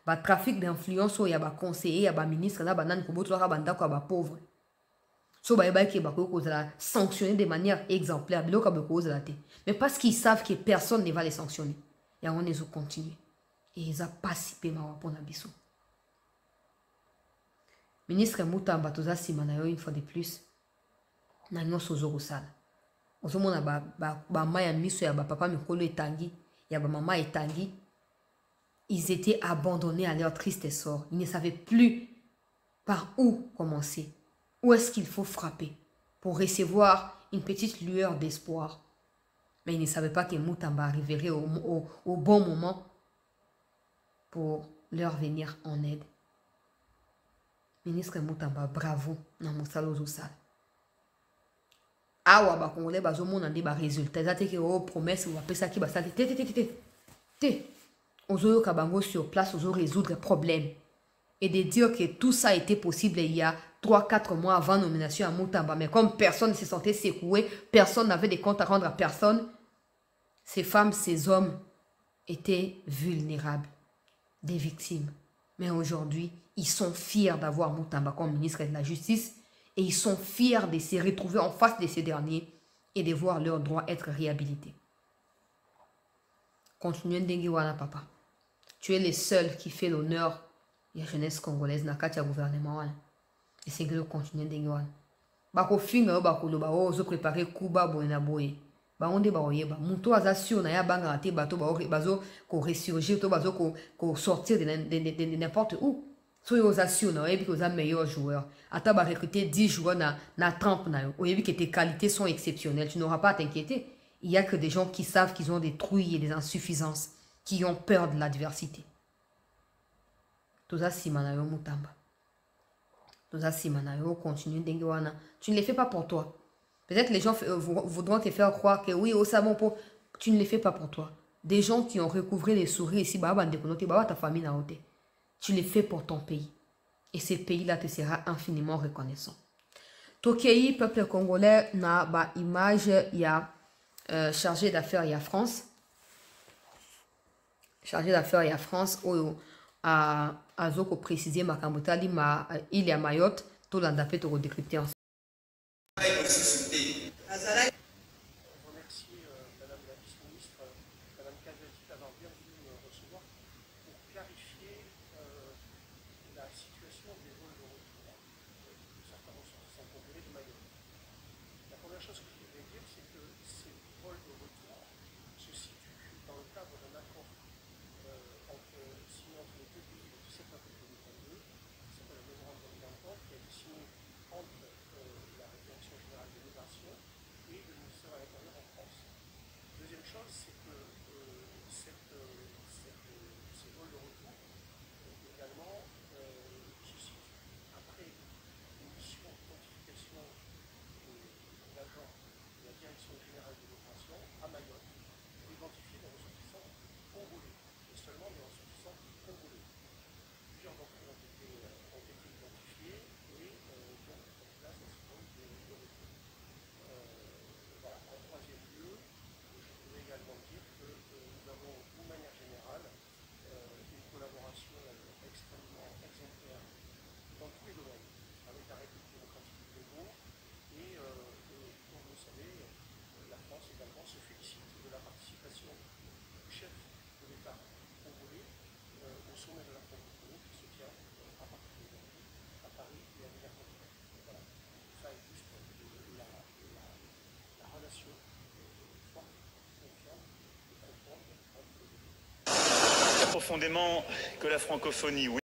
ont trafic d'influence, il y a des conseillers, il y a des ministres, il y a des pauvres. So sanctionner de manière exemplaire. Mais parce qu'ils savent que personne ne va les sanctionner. Et on les a continué. Et ils ont participé pour la biso. Ministre Moutamba, toza simana une fois de plus. Na nyonso zorosala. Ozomona ba maya miso ya ba papa mikolo etangi, ya ba mama etangi. Ils étaient abandonnés à leur triste sort. Ils ne savaient plus par où commencer. Où est-ce qu'il faut frapper pour recevoir une petite lueur d'espoir? Mais ils ne savaient pas que Moutamba arriverait au bon moment pour leur venir en aide. Ministre Moutamba, bravo dans mon salon Zosal. Ah ouais, bah Congolais, bah zomo n'a pas résultat. Ça c'est que oh promesse ou après ça qui va ça ozo kabango sur place ozo résoudre le problème. Et de dire que tout ça a été possible il y a 3-4 mois avant la nomination à Moutamba. Mais comme personne ne se sentait secoué, personne n'avait des comptes à rendre à personne, ces femmes, ces hommes étaient vulnérables, des victimes. Mais aujourd'hui, ils sont fiers d'avoir Moutamba comme ministre de la Justice et ils sont fiers de se retrouver en face de ces derniers et de voir leurs droits être réhabilités. Continuez Ndengiwana, papa. Tu es le seul qui fait l'honneur de la jeunesse congolaise dans le gouvernement. Et c'est que le continue Ndengiwana. Bako finga bako lo ba ozo préparer kuba boyena boye. Ba onde ba oyeba. Muto azasio na ya banga ate bato ba bazo ko ressurgir to bazo ko sortir de n'importe où. Soyez aux assurances, vous avez que meilleurs joueurs. Attends, va recruter 10 joueurs na 30. Vous avez vu que tes qualités sont exceptionnelles. Tu n'auras pas à t'inquiéter. Il n'y a que des gens qui savent qu'ils ont des trouilles et des insuffisances, qui ont peur de l'adversité. Tout ça, si manayo mutamba. Tout ça, si manayo continue d'enguana. Tu ne les fais pas pour toi. Peut-être les gens voudront te faire croire que oui, au savon pour. Tu ne les fais pas pour toi. Des gens qui ont recouvré les souris ici, ta famille n'a ôté. Tu les fais pour ton pays. Et ce pays-là te sera infiniment reconnaissant. Tokei, peuple congolais, na ba image, il y a chargé d'affaires, il y a France. Chargé d'affaires, il y a France. A Zoko précisé, ma Kambotali, il y a Mayotte, tout l'andapé, tout redécrypté ensemble. Profondément que la francophonie, oui.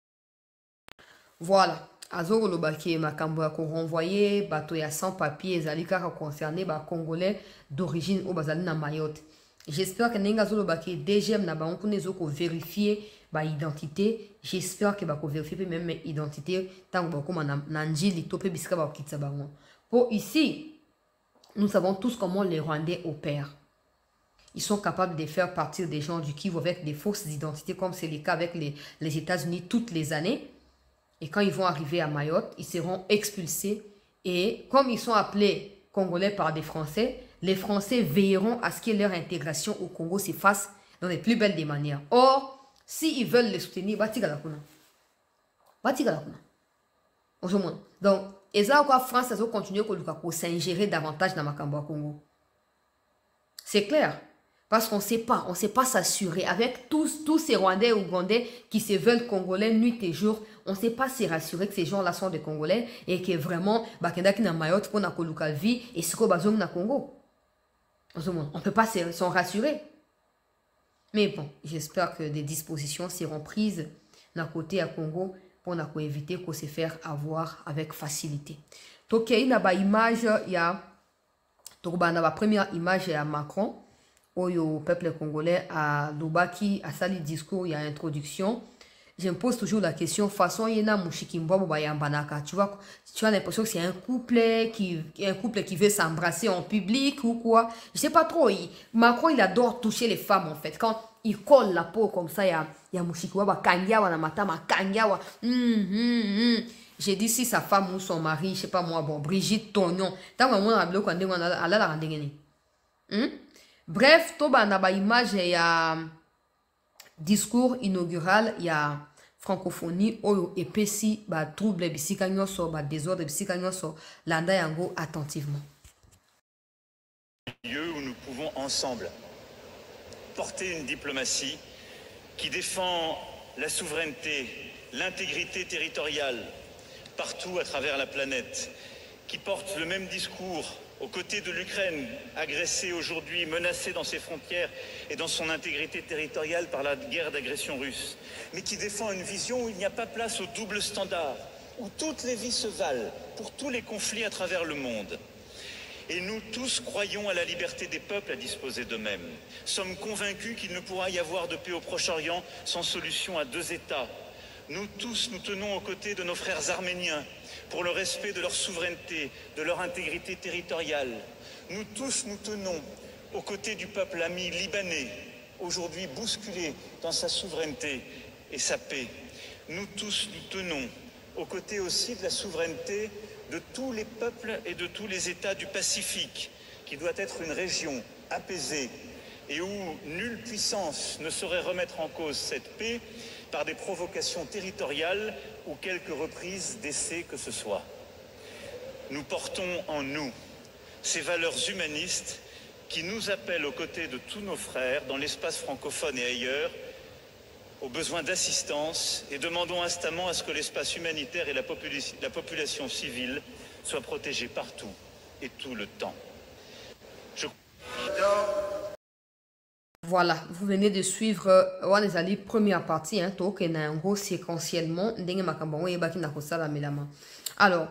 Voilà. Azoro Lobaki Makambo a renvoyé, bateau ya sans papier, Zalika a concerné ba Congolais d'origine au Bazali na Mayotte. J'espère que Nenga Zolobaki DGM na ba on connaît ko vérifier ba identité. J'espère que ba ko vérifier même identité tant que ba ko nanji li topé biska ba kitsa bango. Pour ici, nous savons tous comment les Rwandais opèrent. Ils sont capables de faire partir des gens du Kivu avec des fausses identités, comme c'est le cas avec les États-Unis toutes les années. Et quand ils vont arriver à Mayotte, ils seront expulsés. Et comme ils sont appelés Congolais par des Français, les Français veilleront à ce que leur intégration au Congo se fasse dans les plus belles des manières. Or, s'ils veulent les soutenir, donc, et ça, quoi, France, ça va continuer à s'ingérer davantage dans Makambo à Congo. C'est clair. Parce qu'on ne sait pas s'assurer. Avec tous ces Rwandais ou Ougandais qui se veulent Congolais nuit et jour, on ne sait pas se rassurer que ces gens-là sont des Congolais et que vraiment, Bakenda qui na Mayotte pour na Koluka vie et ce qu'on bazom na Congo. On ne peut pas s'en rassurer. Mais bon, j'espère que des dispositions seront prises d'un côté à Congo pour éviter qu'on se faire avoir avec facilité. Donc, il y a une image, il y a la première image à Macron. Au peuple congolais à Lobaki, à Sali discours, il y a introduction. Je me pose toujours la question, façon yena mushikimbo bayambanaka. Tu as l'impression que c'est un couple qui veut s'embrasser en public ou quoi. Je sais pas trop. Macron, il adore toucher les femmes en fait. Quand il colle la peau comme ça, il y a mushikiwa kanyawa na matama kanyawa. J'ai dit si sa femme ou son mari, je sais pas moi, bon, Brigitte Tognon. Tant que moi, on a la rendez-vous. Bref, toba na ba image ya discours inaugural ya francophonie oyo epesi ba trouble bisika nyoso ba désordre bisika nyoso landa yango attentivement. Lieu où nous pouvons ensemble porter une diplomatie qui défend la souveraineté, l'intégrité territoriale partout à travers la planète, qui porte le même discours aux côtés de l'Ukraine, agressée aujourd'hui, menacée dans ses frontières et dans son intégrité territoriale par la guerre d'agression russe, mais qui défend une vision où il n'y a pas place au double standard, où toutes les vies se valent pour tous les conflits à travers le monde. Et nous tous croyons à la liberté des peuples à disposer d'eux-mêmes. Sommes convaincus qu'il ne pourra y avoir de paix au Proche-Orient sans solution à deux États. Nous tous, nous tenons aux côtés de nos frères arméniens pour le respect de leur souveraineté, de leur intégrité territoriale. Nous tous, nous tenons aux côtés du peuple ami libanais, aujourd'hui bousculé dans sa souveraineté et sa paix. Nous tous, nous tenons aux côtés aussi de la souveraineté de tous les peuples et de tous les États du Pacifique, qui doit être une région apaisée et où nulle puissance ne saurait remettre en cause cette paix par des provocations territoriales ou quelques reprises d'essais que ce soit. Nous portons en nous ces valeurs humanistes qui nous appellent aux côtés de tous nos frères dans l'espace francophone et ailleurs, aux besoins d'assistance, et demandons instamment à ce que l'espace humanitaire et la population civile soient protégés partout et tout le temps. Voilà, vous venez de suivre la première partie, séquentiellement. Alors,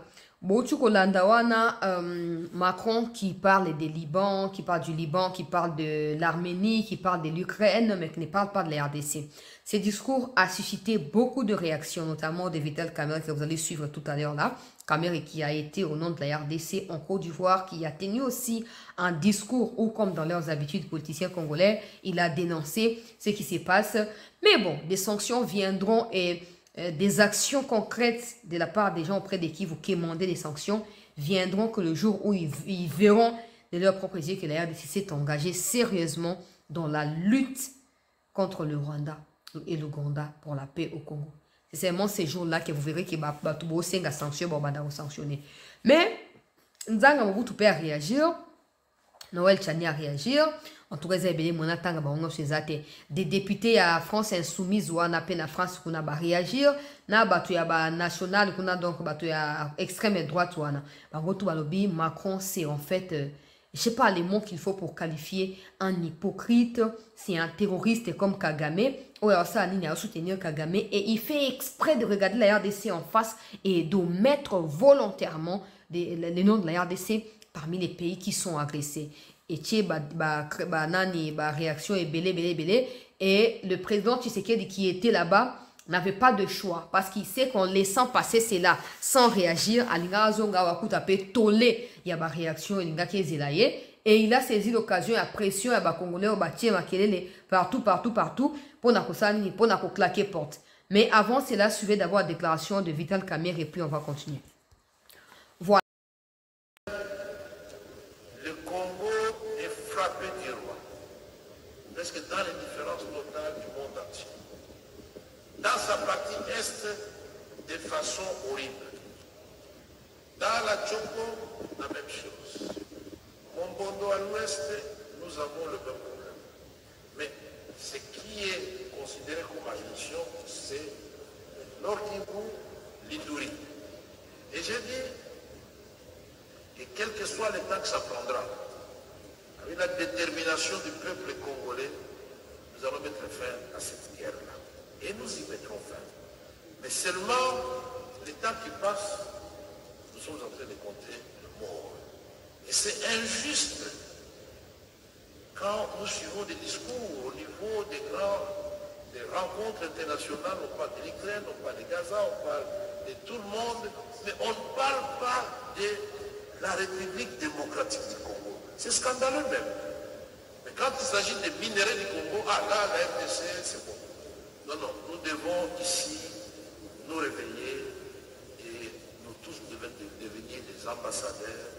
Macron qui parle des Liban, qui parle du Liban, qui parle de l'Arménie, qui parle de l'Ukraine, mais qui ne parle pas de la RDC. Ce discours a suscité beaucoup de réactions, notamment de Vital Kamerhe que vous allez suivre tout à l'heure là. Kamerhe qui a été au nom de la RDC en Côte d'Ivoire, qui a tenu aussi un discours où, comme dans leurs habitudes politiciens congolais, il a dénoncé ce qui se passe. Mais bon, des sanctions viendront et des actions concrètes de la part des gens auprès de qui vous commandez des sanctions viendront que le jour où ils verront de leurs propres yeux que la RDC s'est engagée sérieusement dans la lutte contre le Rwanda et l'Ouganda pour la paix au Congo. C'est seulement ces jours-là que vous verrez que Batoubo Senga sanctionné. Mais Nzanga Mobutu peut réagir, Noël Chani a réagir. En tout cas, des députés à France Insoumise ou à la France qui ont réagir. Na batu ya ba national kuna donc batu ya extrême droite wana. Macron c'est en fait je sais pas les mots qu'il faut pour qualifier un hypocrite, c'est un terroriste comme Kagame. Ou alors ça a soutenir Kagame et il fait exprès de regarder la RDC en face et de mettre volontairement les noms de la RDC parmi les pays qui sont agressés. Et réaction est belé. Et le président Tshisekedi qui était là-bas n'avait pas de choix parce qu'il sait qu'en laissant passer cela sans réagir, réaction et il a saisi l'occasion à pression à Congolais partout pour claquer porte. Mais avant cela, suivait d'abord la déclaration de Vital Kamerhe et puis on va continuer. Voilà. Le Congo est frappé du roi, parce que dans les différences totales du monde entier, dans sa partie est, de façon horrible. Dans la Tchoko, la même chose. Mombondo à l'ouest, nous avons le même problème. Mais ce qui est considéré comme agression, c'est Nord Kivu, l'Ituri. Et j'ai dit que quel que soit le temps que ça prendra, avec la détermination du peuple congolais, nous allons mettre fin à cette guerre-là. Et nous y mettrons fin. Mais seulement, le temps qui passe, nous sommes en train de compter le mort. Et c'est injuste quand nous suivons des discours au niveau des rencontres internationales, on parle de l'Ukraine, on parle de Gaza, on parle de tout le monde, mais on ne parle pas de la République démocratique du Congo. C'est scandaleux même. Mais quand il s'agit des minéraux du Congo, ah là, la RDC, c'est bon. Non, non, nous devons ici nous réveiller et nous tous devons devenir des ambassadeurs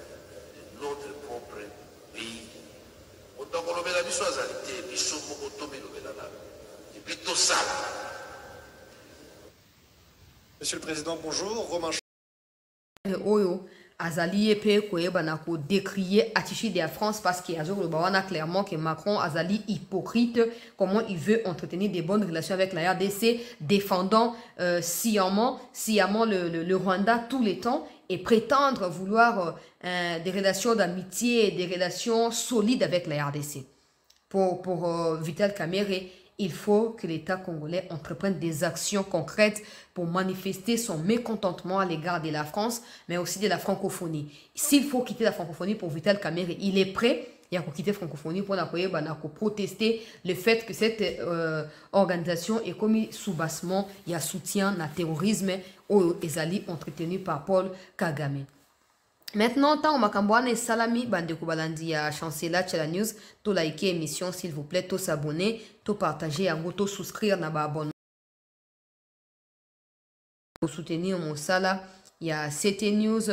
de notre propre pays. Monsieur le Président, bonjour. Romain Azali Epe Koyeba ko décrier attitude de la France parce qu'il y a clairement que Macron Azali hypocrite, comment il veut entretenir des bonnes relations avec la RDC, défendant sciemment le Rwanda tous les temps et prétendre vouloir des relations d'amitié, des relations solides avec la RDC. Pour Vital Kamerhe, il faut que l'État congolais entreprenne des actions concrètes pour manifester son mécontentement à l'égard de la France, mais aussi de la francophonie. S'il faut quitter la francophonie pour Vital Kamerhe, il est prêt. Il y a quitter la francophonie pour protester le fait que cette organisation est commise sous bassement, il y a soutien à terrorisme aux alliés entretenus par Paul Kagame. Maintenant, tant que et salami bande kubalandi ya chancela la news, to liker émission s'il vous plaît, to s'abonner, to partager, to souscrire na ba abonnement. Pour soutenir mon sala, il y a CT News.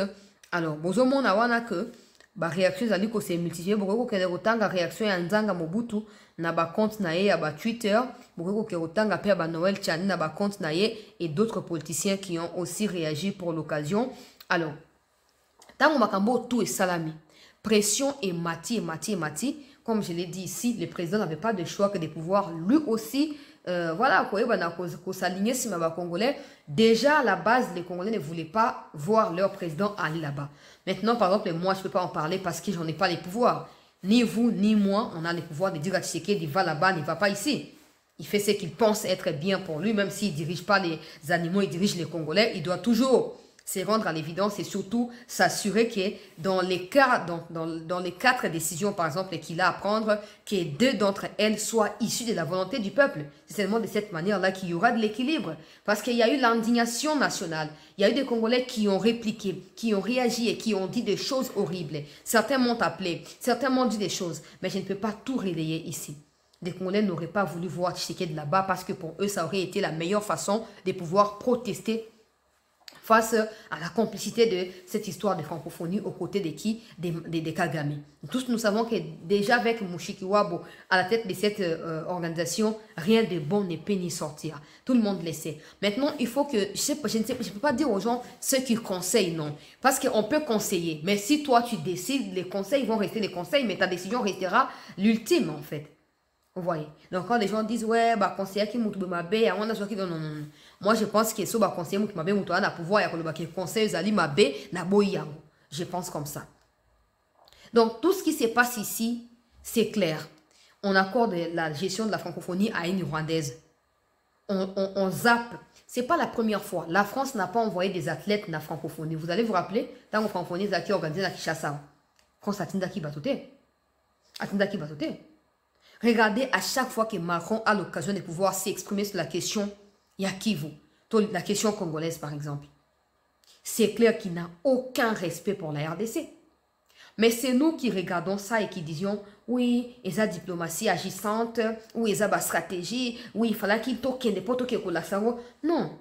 Alors, bozo mona wana que ba réaction zali ko se multiplier beaucoup que rotanga réaction ya nzanga Mobutu na ba compte na ye ya ba Twitter, beaucoup que rotanga pe ba Noël Tchani na ba compte na ye et d'autres politiciens qui ont aussi réagi pour l'occasion. Alors, tant makambo tout est salami. Pression et mati. Comme je l'ai dit ici, le président n'avait pas de choix que de pouvoir lui aussi, voilà, s'aligner sur les Congolais. Déjà, à la base, les Congolais ne voulaient pas voir leur président aller là-bas. Maintenant, par exemple, moi, je ne peux pas en parler parce que je n'en ai pas les pouvoirs. Ni vous, ni moi, on a les pouvoirs de dire à Tshisekedi, il va là-bas, il ne va pas ici. Il fait ce qu'il pense être bien pour lui, même s'il ne dirige pas les animaux, il dirige les Congolais, il doit toujours se rendre à l'évidence et surtout s'assurer que dans les cas, dans les 4 décisions, par exemple, qu'il a à prendre, que 2 d'entre elles soient issues de la volonté du peuple. C'est seulement de cette manière-là qu'il y aura de l'équilibre. Parce qu'il y a eu l'indignation nationale. Il y a eu des Congolais qui ont répliqué, qui ont réagi et qui ont dit des choses horribles. Certains m'ont appelé, certains m'ont dit des choses, mais je ne peux pas tout relayer ici. Les Congolais n'auraient pas voulu voir Tshisekedi là-bas parce que pour eux, ça aurait été la meilleure façon de pouvoir protester face à la complicité de cette histoire de francophonie aux côtés de qui? Des Kagame. Tous nous savons que déjà avec Mushikiwabo à la tête de cette organisation, rien de bon ne peut ni sortir. Tout le monde le sait. Maintenant, il faut que, je ne peux pas dire aux gens ce qu'ils conseillent, non. Parce qu'on peut conseiller. Mais si toi tu décides, les conseils vont rester les conseils, mais ta décision restera l'ultime en fait. Vous voyez. Donc quand les gens disent, ouais, bah conseiller qui m'a bé, non. Moi, je pense que ce conseiller qui m'a bé, a pouvoir, il conseil ali m'a bé, na boyango. Je pense comme ça. Donc, tout ce qui se passe ici, c'est clair. On accorde la gestion de la francophonie à une Rwandaise. On zappe. Ce n'est pas la première fois. La France n'a pas envoyé des athlètes dans la francophonie. Vous allez vous rappeler, dans la francophonie, qui organisé à Kinshasa. France Atindaki Batoté. Atindaki Batoté. Regardez, à chaque fois que Macron a l'occasion de pouvoir s'exprimer sur la question Yakivu, la question congolaise par exemple, c'est clair qu'il n'a aucun respect pour la RDC. Mais c'est nous qui regardons ça et qui disions, oui, il y a diplomatie agissante, oui, il y a une stratégie, oui, il fallait qu'il toque des potes qui la sango. Non.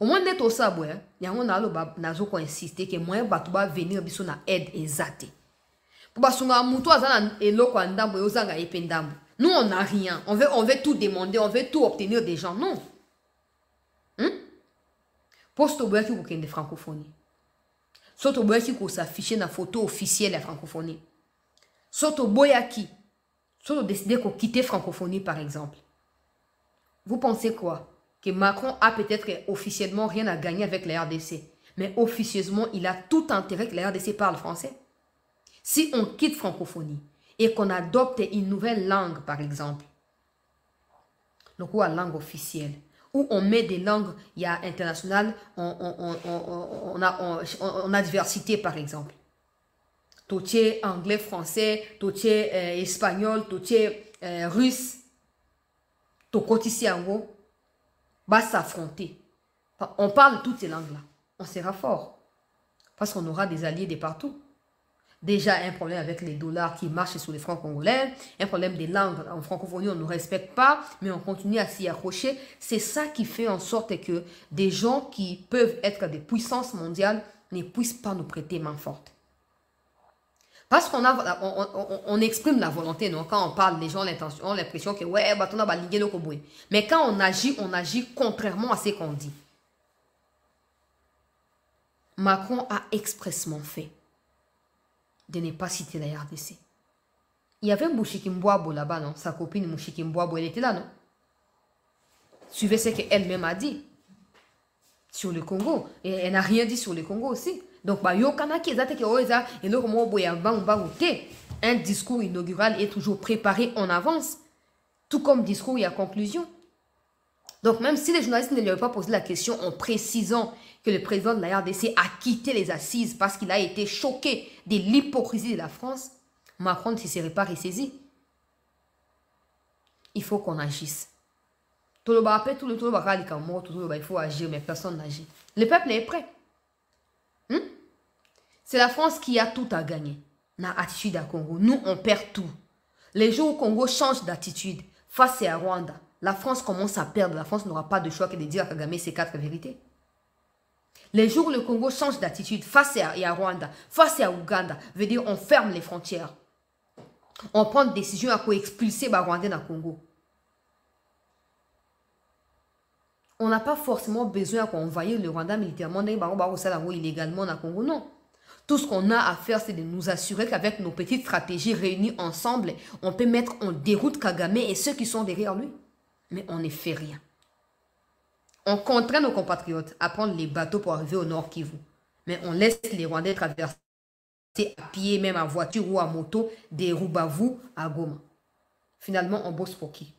Au moins, d'être au sabou, il y a un insister que moi, je vais venir à aide exacte. Nous, on n'a rien. On veut tout demander, on veut tout obtenir des gens. Non. Poste au bois qui vous de francophonie. Saute au bois qui vous s'affiche dans photo officielle de la francophonie. Saute au bois qui. Saute décider de quitter francophonie, par exemple. Vous pensez quoi? Que Macron a peut-être officiellement rien à gagner avec la RDC. Mais officieusement, il a tout intérêt que la RDC parle français. Si on quitte francophonie et qu'on adopte une nouvelle langue, par exemple, donc ou la langue officielle, où on met des langues, il y a internationales, on a diversité, par exemple. Totier anglais, français, totier espagnol, totier russe, tokotisiango, va s'affronter. On parle toutes ces langues-là. On sera fort. Parce qu'on aura des alliés de partout. Déjà, un problème avec les dollars qui marchent sur les francs congolais, un problème des langues en francophonie, on ne respecte pas, mais on continue à s'y accrocher. C'est ça qui fait en sorte que des gens qui peuvent être des puissances mondiales ne puissent pas nous prêter main forte. Parce qu'on on exprime la volonté, non? Quand on parle, les gens ont l'impression que, ouais, bah, on a baligé le koboué. Mais quand on agit contrairement à ce qu'on dit. Macron a expressément fait de ne pas citer la RDC. Il y avait Mouchiki Mbouabo là-bas, non? Sa copine Mouchiki Mbouabo, elle était là, non? Suivez ce qu'elle-même a dit. sur le Congo. Et elle n'a rien dit sur le Congo aussi. Donc, un discours inaugural est toujours préparé en avance, tout comme discours et à conclusion. Donc, même si les journalistes ne lui avaient pas posé la question en précisant que le président de la RDC a quitté les assises parce qu'il a été choqué de l'hypocrisie de la France, Macron ne s'y serait pas ressaisi. Il faut qu'on agisse. Il faut agir, mais personne n'agit. Le peuple est prêt. C'est la France qui a tout à gagner. Dans l'attitude à Congo. Nous, on perd tout. Les jours où Congo change d'attitude face à Rwanda, la France commence à perdre. La France n'aura pas de choix que de dire à Kagame ces 4 vérités. Les jours où le Congo change d'attitude face à Rwanda, face à Ouganda, veut dire on ferme les frontières. On prend des décisions à expulser les Rwandais dans le Congo. On n'a pas forcément besoin d'envahir le Rwanda militairement illégalement dans le Congo, non. Tout ce qu'on a à faire, c'est de nous assurer qu'avec nos petites stratégies réunies ensemble, on peut mettre en déroute Kagame et ceux qui sont derrière lui. Mais on ne fait rien. On contraint nos compatriotes à prendre les bateaux pour arriver au Nord Kivu. Mais on laisse les Rwandais traverser à pied, même en voiture ou à moto, des Rubavu à Goma. Finalement, on bosse pour qui?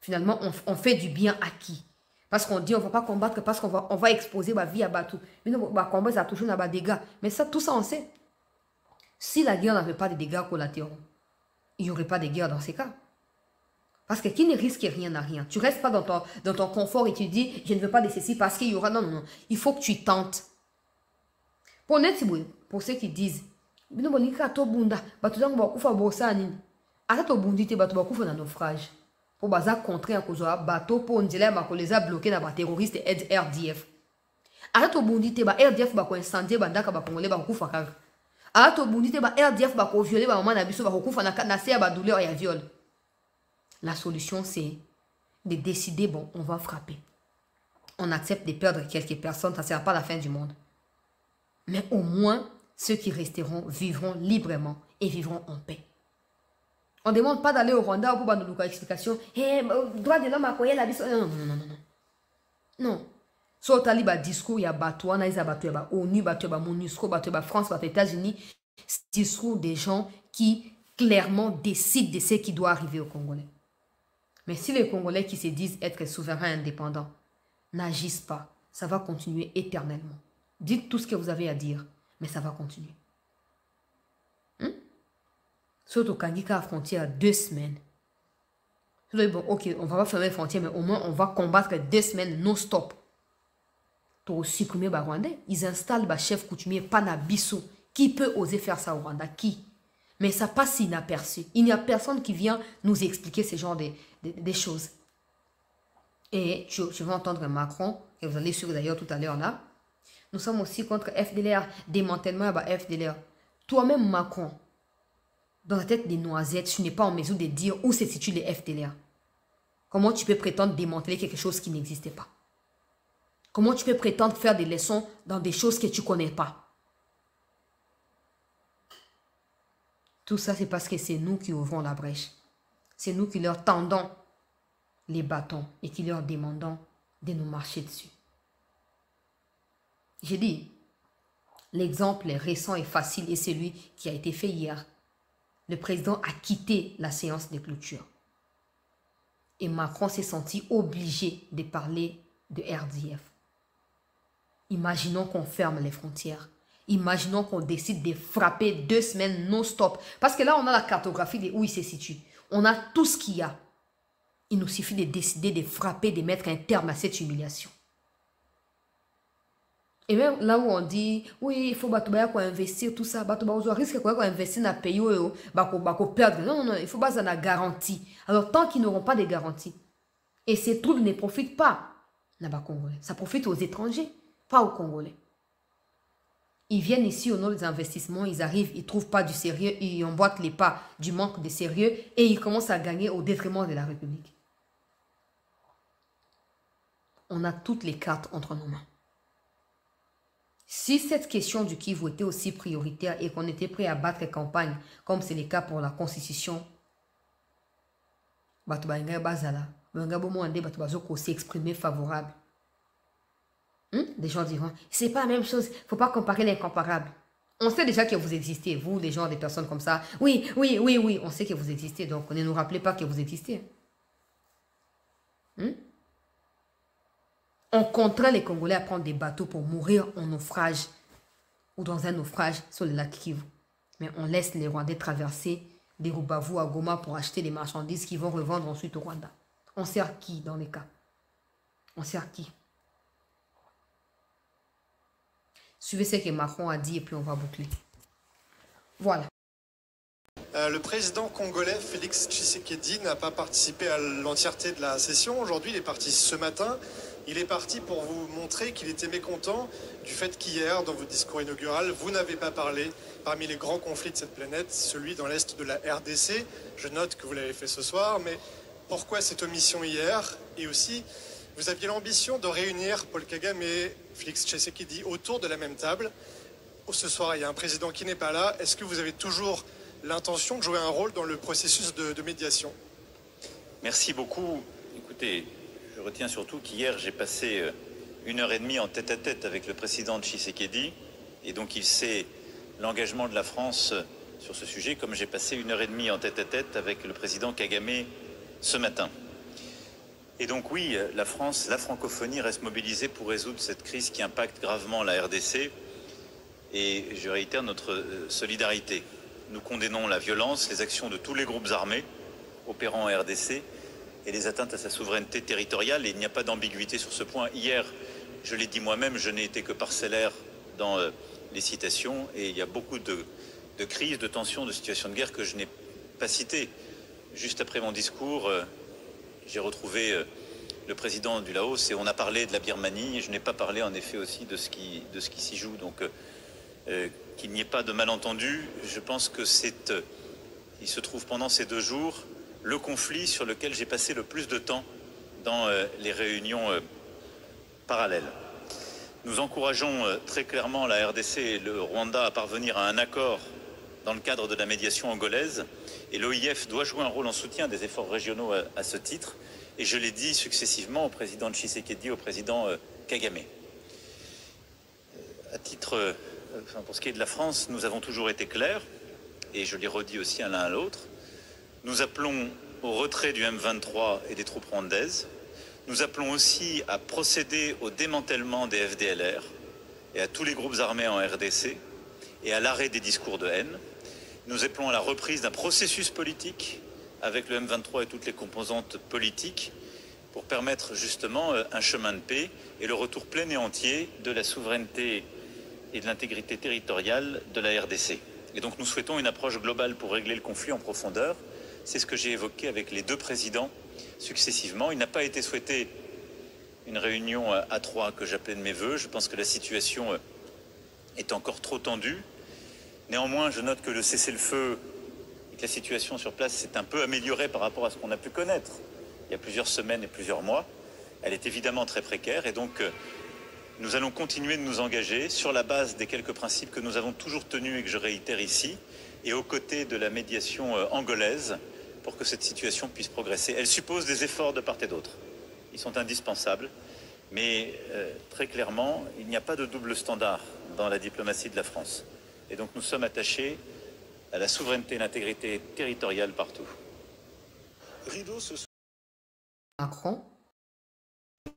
Finalement, on fait du bien à qui? Parce qu'on dit on ne va pas combattre parce qu'on va exposer ma vie à Batou. Mais non, combattre, ça a toujours des dégâts. Mais ça, tout ça, on sait. Si la guerre n'avait pas de dégâts collatéraux, il n'y aurait pas de guerre dans ces cas. Parce que qui ne risque rien n'a rien. Tu ne restes pas dans ton confort et tu dis je ne veux pas de ceci parce qu'il y aura... Non, non, non. Il faut que tu tentes. Pour ceux qui disent arrête au bundité, naufrage. Pour contrer à cause de bateau pour les bloqués dans les terroristes et RDF. Arrête au bundité, RDF va incendier bandaka ba congolais ba kufa kaka. Arrête au bundité, RDF va violer ba maman na biso ba kufa na se ba douleur et viol. La solution c'est de décider bon, on va frapper. On accepte de perdre quelques personnes, ça ne sera pas la fin du monde. Mais au moins ceux qui resteront vivront librement et vivront en paix. On ne demande pas d'aller au Rwanda pour nous donner explication. Hey, droit de l'homme a quoi la vie? Non, non, non, non. Non. Soit tu as discours, il y a bateau, il y a bateau, il y a ONU, bateau, il y a MONUSCO, bateau, il y a France, bateau, États-Unis. Discours des gens qui clairement décident de ce qui doit arriver aux Congolais. Mais si les Congolais qui se disent être souverains et indépendants n'agissent pas, ça va continuer éternellement. Dites tout ce que vous avez à dire, mais ça va continuer. Surtout quand il y a une frontière 2 semaines. Bon, ok, on va pas fermer les frontières, mais au moins on va combattre 2 semaines non-stop. Pour supprimer les Rwandais, ils installent le chef coutumier Panabiso. Qui peut oser faire ça au Rwanda? Qui? Mais ça passe inaperçu. Il n'y a personne qui vient nous expliquer ce genre de choses. Et je vais entendre Macron, et vous allez suivre d'ailleurs tout à l'heure là. Nous sommes aussi contre FDLR, démantèlement de FDLR. Toi-même, Macron, dans la tête des noisettes, tu n'es pas en mesure de dire où se situent les FDLR. Comment tu peux prétendre démanteler quelque chose qui n'existait pas? Comment tu peux prétendre faire des leçons dans des choses que tu ne connais pas? Tout ça, c'est parce que c'est nous qui ouvrons la brèche. C'est nous qui leur tendons les bâtons et qui leur demandons de nous marcher dessus. J'ai dit, l'exemple récent et facile est celui qui a été fait hier. Le président a quitté la séance de clôture. Et Macron s'est senti obligé de parler de RDF. Imaginons qu'on ferme les frontières. Imaginons qu'on décide de frapper 2 semaines non-stop. Parce que là, on a la cartographie de où il se situe. On a tout ce qu'il y a. Il nous suffit de décider de frapper, de mettre un terme à cette humiliation. Et même là où on dit, oui, il faut investir, tout ça, risque qu'on investir dans le pays, perdre. Non, non, il faut pas la garantie. Alors, tant qu'ils n'auront pas de garantie, et ces troubles ne profitent pas là-bas Congolais, ça profite aux étrangers, pas aux Congolais. Ils viennent ici au nom des investissements, ils arrivent, ils ne trouvent pas du sérieux, ils emboîtent les pas du manque de sérieux et ils commencent à gagner au détriment de la République. On a toutes les cartes entre nos mains. Si cette question du Kivu était aussi prioritaire et qu'on était prêt à battre campagne, comme c'est le cas pour la Constitution, s'exprimer favorable. Des gens diront, c'est pas la même chose, il ne faut pas comparer l'incomparable. On sait déjà que vous existez, vous, les gens, des personnes comme ça. Oui, oui, oui, oui, on sait que vous existez, donc ne nous rappelez pas que vous existez. On contraint les Congolais à prendre des bateaux pour mourir en naufrage ou dans un naufrage sur le lac Kivu. Mais on laisse les Rwandais traverser des Rubavu à Goma pour acheter les marchandises qu'ils vont revendre ensuite au Rwanda. On sert qui dans les cas? On sert qui? Suivez ce que Macron a dit et puis on va boucler. Voilà. Le président congolais Félix Tshisekedi n'a pas participé à l'entièreté de la session. Aujourd'hui, il est parti ce matin. Il est parti pour vous montrer qu'il était mécontent du fait qu'hier, dans votre discours inaugural, vous n'avez pas parlé parmi les grands conflits de cette planète, celui dans l'est de la RDC. Je note que vous l'avez fait ce soir, mais pourquoi cette omission hier? Et aussi, vous aviez l'ambition de réunir Paul Kagame et Félix Tshisekedi autour de la même table. Ce soir, il y a un président qui n'est pas là. Est-ce que vous avez toujours l'intention de jouer un rôle dans le processus de médiation? Merci beaucoup. Écoutez, je retiens surtout qu'hier, j'ai passé 1h30 en tête-à-tête avec le président Tshisekedi. Et donc, il sait l'engagement de la France sur ce sujet, comme j'ai passé 1h30 en tête-à-tête avec le président Kagame ce matin. Et donc oui, la France, la francophonie reste mobilisée pour résoudre cette crise qui impacte gravement la RDC. Et je réitère notre solidarité. Nous condamnons la violence, les actions de tous les groupes armés opérant en RDC et les atteintes à sa souveraineté territoriale. Et il n'y a pas d'ambiguïté sur ce point. Hier, je l'ai dit moi-même, je n'ai été que parcellaire dans les citations. Et il y a beaucoup de crises, de tensions, de situations de guerre que je n'ai pas citées. Juste après mon discours, j'ai retrouvé le président du Laos et on a parlé de la Birmanie. Et je n'ai pas parlé en effet aussi de ce qui s'y joue. Donc qu'il n'y ait pas de malentendu, je pense que il se trouve pendant ces 2 jours le conflit sur lequel j'ai passé le plus de temps dans les réunions parallèles. Nous encourageons très clairement la RDC et le Rwanda à parvenir à un accord dans le cadre de la médiation angolaise et l'OIF doit jouer un rôle en soutien des efforts régionaux à ce titre et je l'ai dit successivement au président Tshisekedi, au président Kagame. À titre pour ce qui est de la France, nous avons toujours été clairs, et je l'ai redit aussi à l'un à l'autre. Nous appelons au retrait du M23 et des troupes rwandaises. Nous appelons aussi à procéder au démantèlement des FDLR et à tous les groupes armés en RDC et à l'arrêt des discours de haine. Nous appelons à la reprise d'un processus politique avec le M23 et toutes les composantes politiques pour permettre justement un chemin de paix et le retour plein et entier de la souveraineté et de l'intégrité territoriale de la RDC. Et donc nous souhaitons une approche globale pour régler le conflit en profondeur. C'est ce que j'ai évoqué avec les 2 présidents successivement. Il n'a pas été souhaité une réunion à 3 que j'appelais de mes voeux. Je pense que la situation est encore trop tendue. Néanmoins, je note que le cessez-le-feu et que la situation sur place s'est un peu améliorée par rapport à ce qu'on a pu connaître il y a plusieurs semaines et plusieurs mois. Elle est évidemment très précaire et donc nous allons continuer de nous engager sur la base des quelques principes que nous avons toujours tenus et que je réitère ici, et aux côtés de la médiation angolaise pour que cette situation puisse progresser. Elle suppose des efforts de part et d'autre. Ils sont indispensables, mais très clairement, il n'y a pas de double standard dans la diplomatie de la France. Et donc nous sommes attachés à la souveraineté et l'intégrité territoriale partout. Rideau, ce Macron.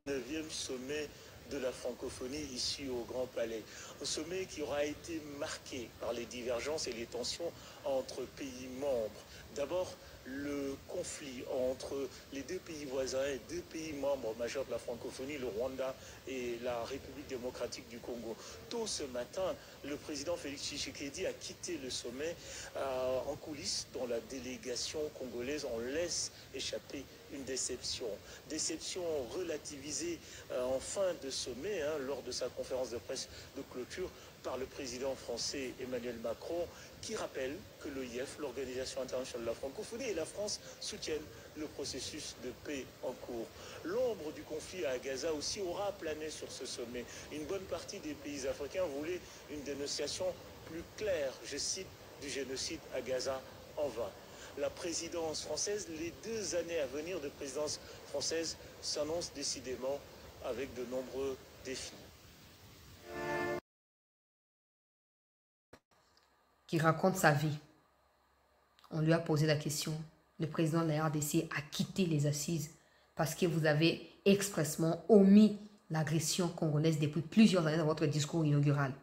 9e sommet de la francophonie ici au Grand Palais. Un sommet qui aura été marqué par les divergences et les tensions entre pays membres. D'abord, le conflit entre les 2 pays voisins et 2 pays membres majeurs de la francophonie, le Rwanda et la République démocratique du Congo. Tôt ce matin, le président Félix Tshisekedi a quitté le sommet en coulisses dont la délégation congolaise en laisse échapper une déception. Déception relativisée en fin de sommet, lors de sa conférence de presse de clôture par le président français Emmanuel Macron, qui rappelle que l'OIF, l'Organisation internationale de la francophonie, et la France soutiennent le processus de paix en cours. L'ombre du conflit à Gaza aussi aura plané sur ce sommet. Une bonne partie des pays africains voulaient une dénonciation plus claire, je cite, du génocide à Gaza en vain. La présidence française, les 2 années à venir de présidence française s'annoncent décidément avec de nombreux défis. qui raconte sa vie. On lui a posé la question. Le président de la RDC a quitté les assises parce que vous avez expressément omis l'agression congolaise depuis plusieurs années dans votre discours inaugural.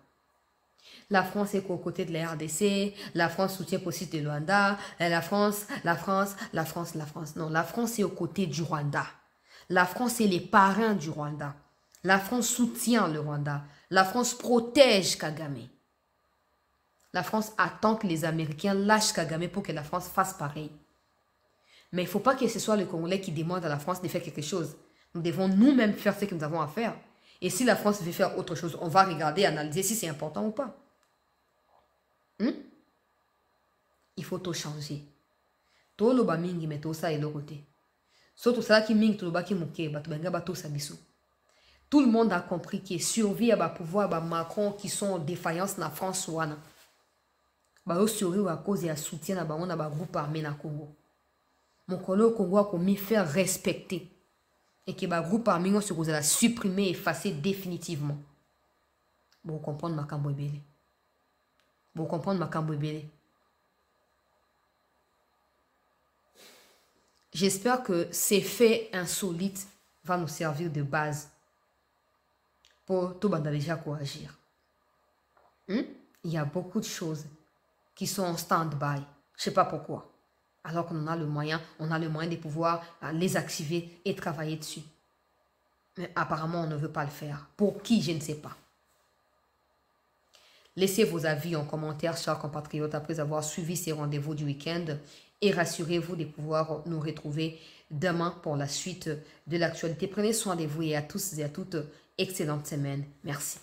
La France est aux côtés de la RDC, la France soutient processus de Luanda, la France. Non, la France est aux côtés du Rwanda. La France est les parrains du Rwanda. La France soutient le Rwanda. La France protège Kagame. La France attend que les Américains lâchent Kagame pour que la France fasse pareil. Mais il ne faut pas que ce soit le Congolais qui demande à la France de faire quelque chose. Nous devons nous-mêmes faire ce que nous avons à faire. Et si la France veut faire autre chose, on va regarder, analyser si c'est important ou pas. Il faut tout changer. Tout le mingi mais tout ça est le côté. Surtout ça qui mingi tout le qui mouké, tout le monde a compris que survie à pouvoir Macron qui sont en défaillance na France wana. Ba survie à cause de soutien na on a groupe armé na Congo. Mon collègue Congo a commis faire respecter et que le groupe armé on se cause la supprimer, effacer définitivement. Bon comprendre ma cambo belé. Bon comprendre ma cambo belé. J'espère que ces faits insolites vont nous servir de base pour tout déjà coagir. Il y a beaucoup de choses qui sont en stand-by. Je ne sais pas pourquoi. Alors qu'on a le moyen, de pouvoir les activer et travailler dessus. Mais apparemment, on ne veut pas le faire. Pour qui, je ne sais pas. Laissez vos avis en commentaire, chers compatriotes, après avoir suivi ces rendez-vous du week-end. Et rassurez-vous de pouvoir nous retrouver demain pour la suite de l'actualité. Prenez soin de vous et à tous et à toutes, excellente semaine. Merci.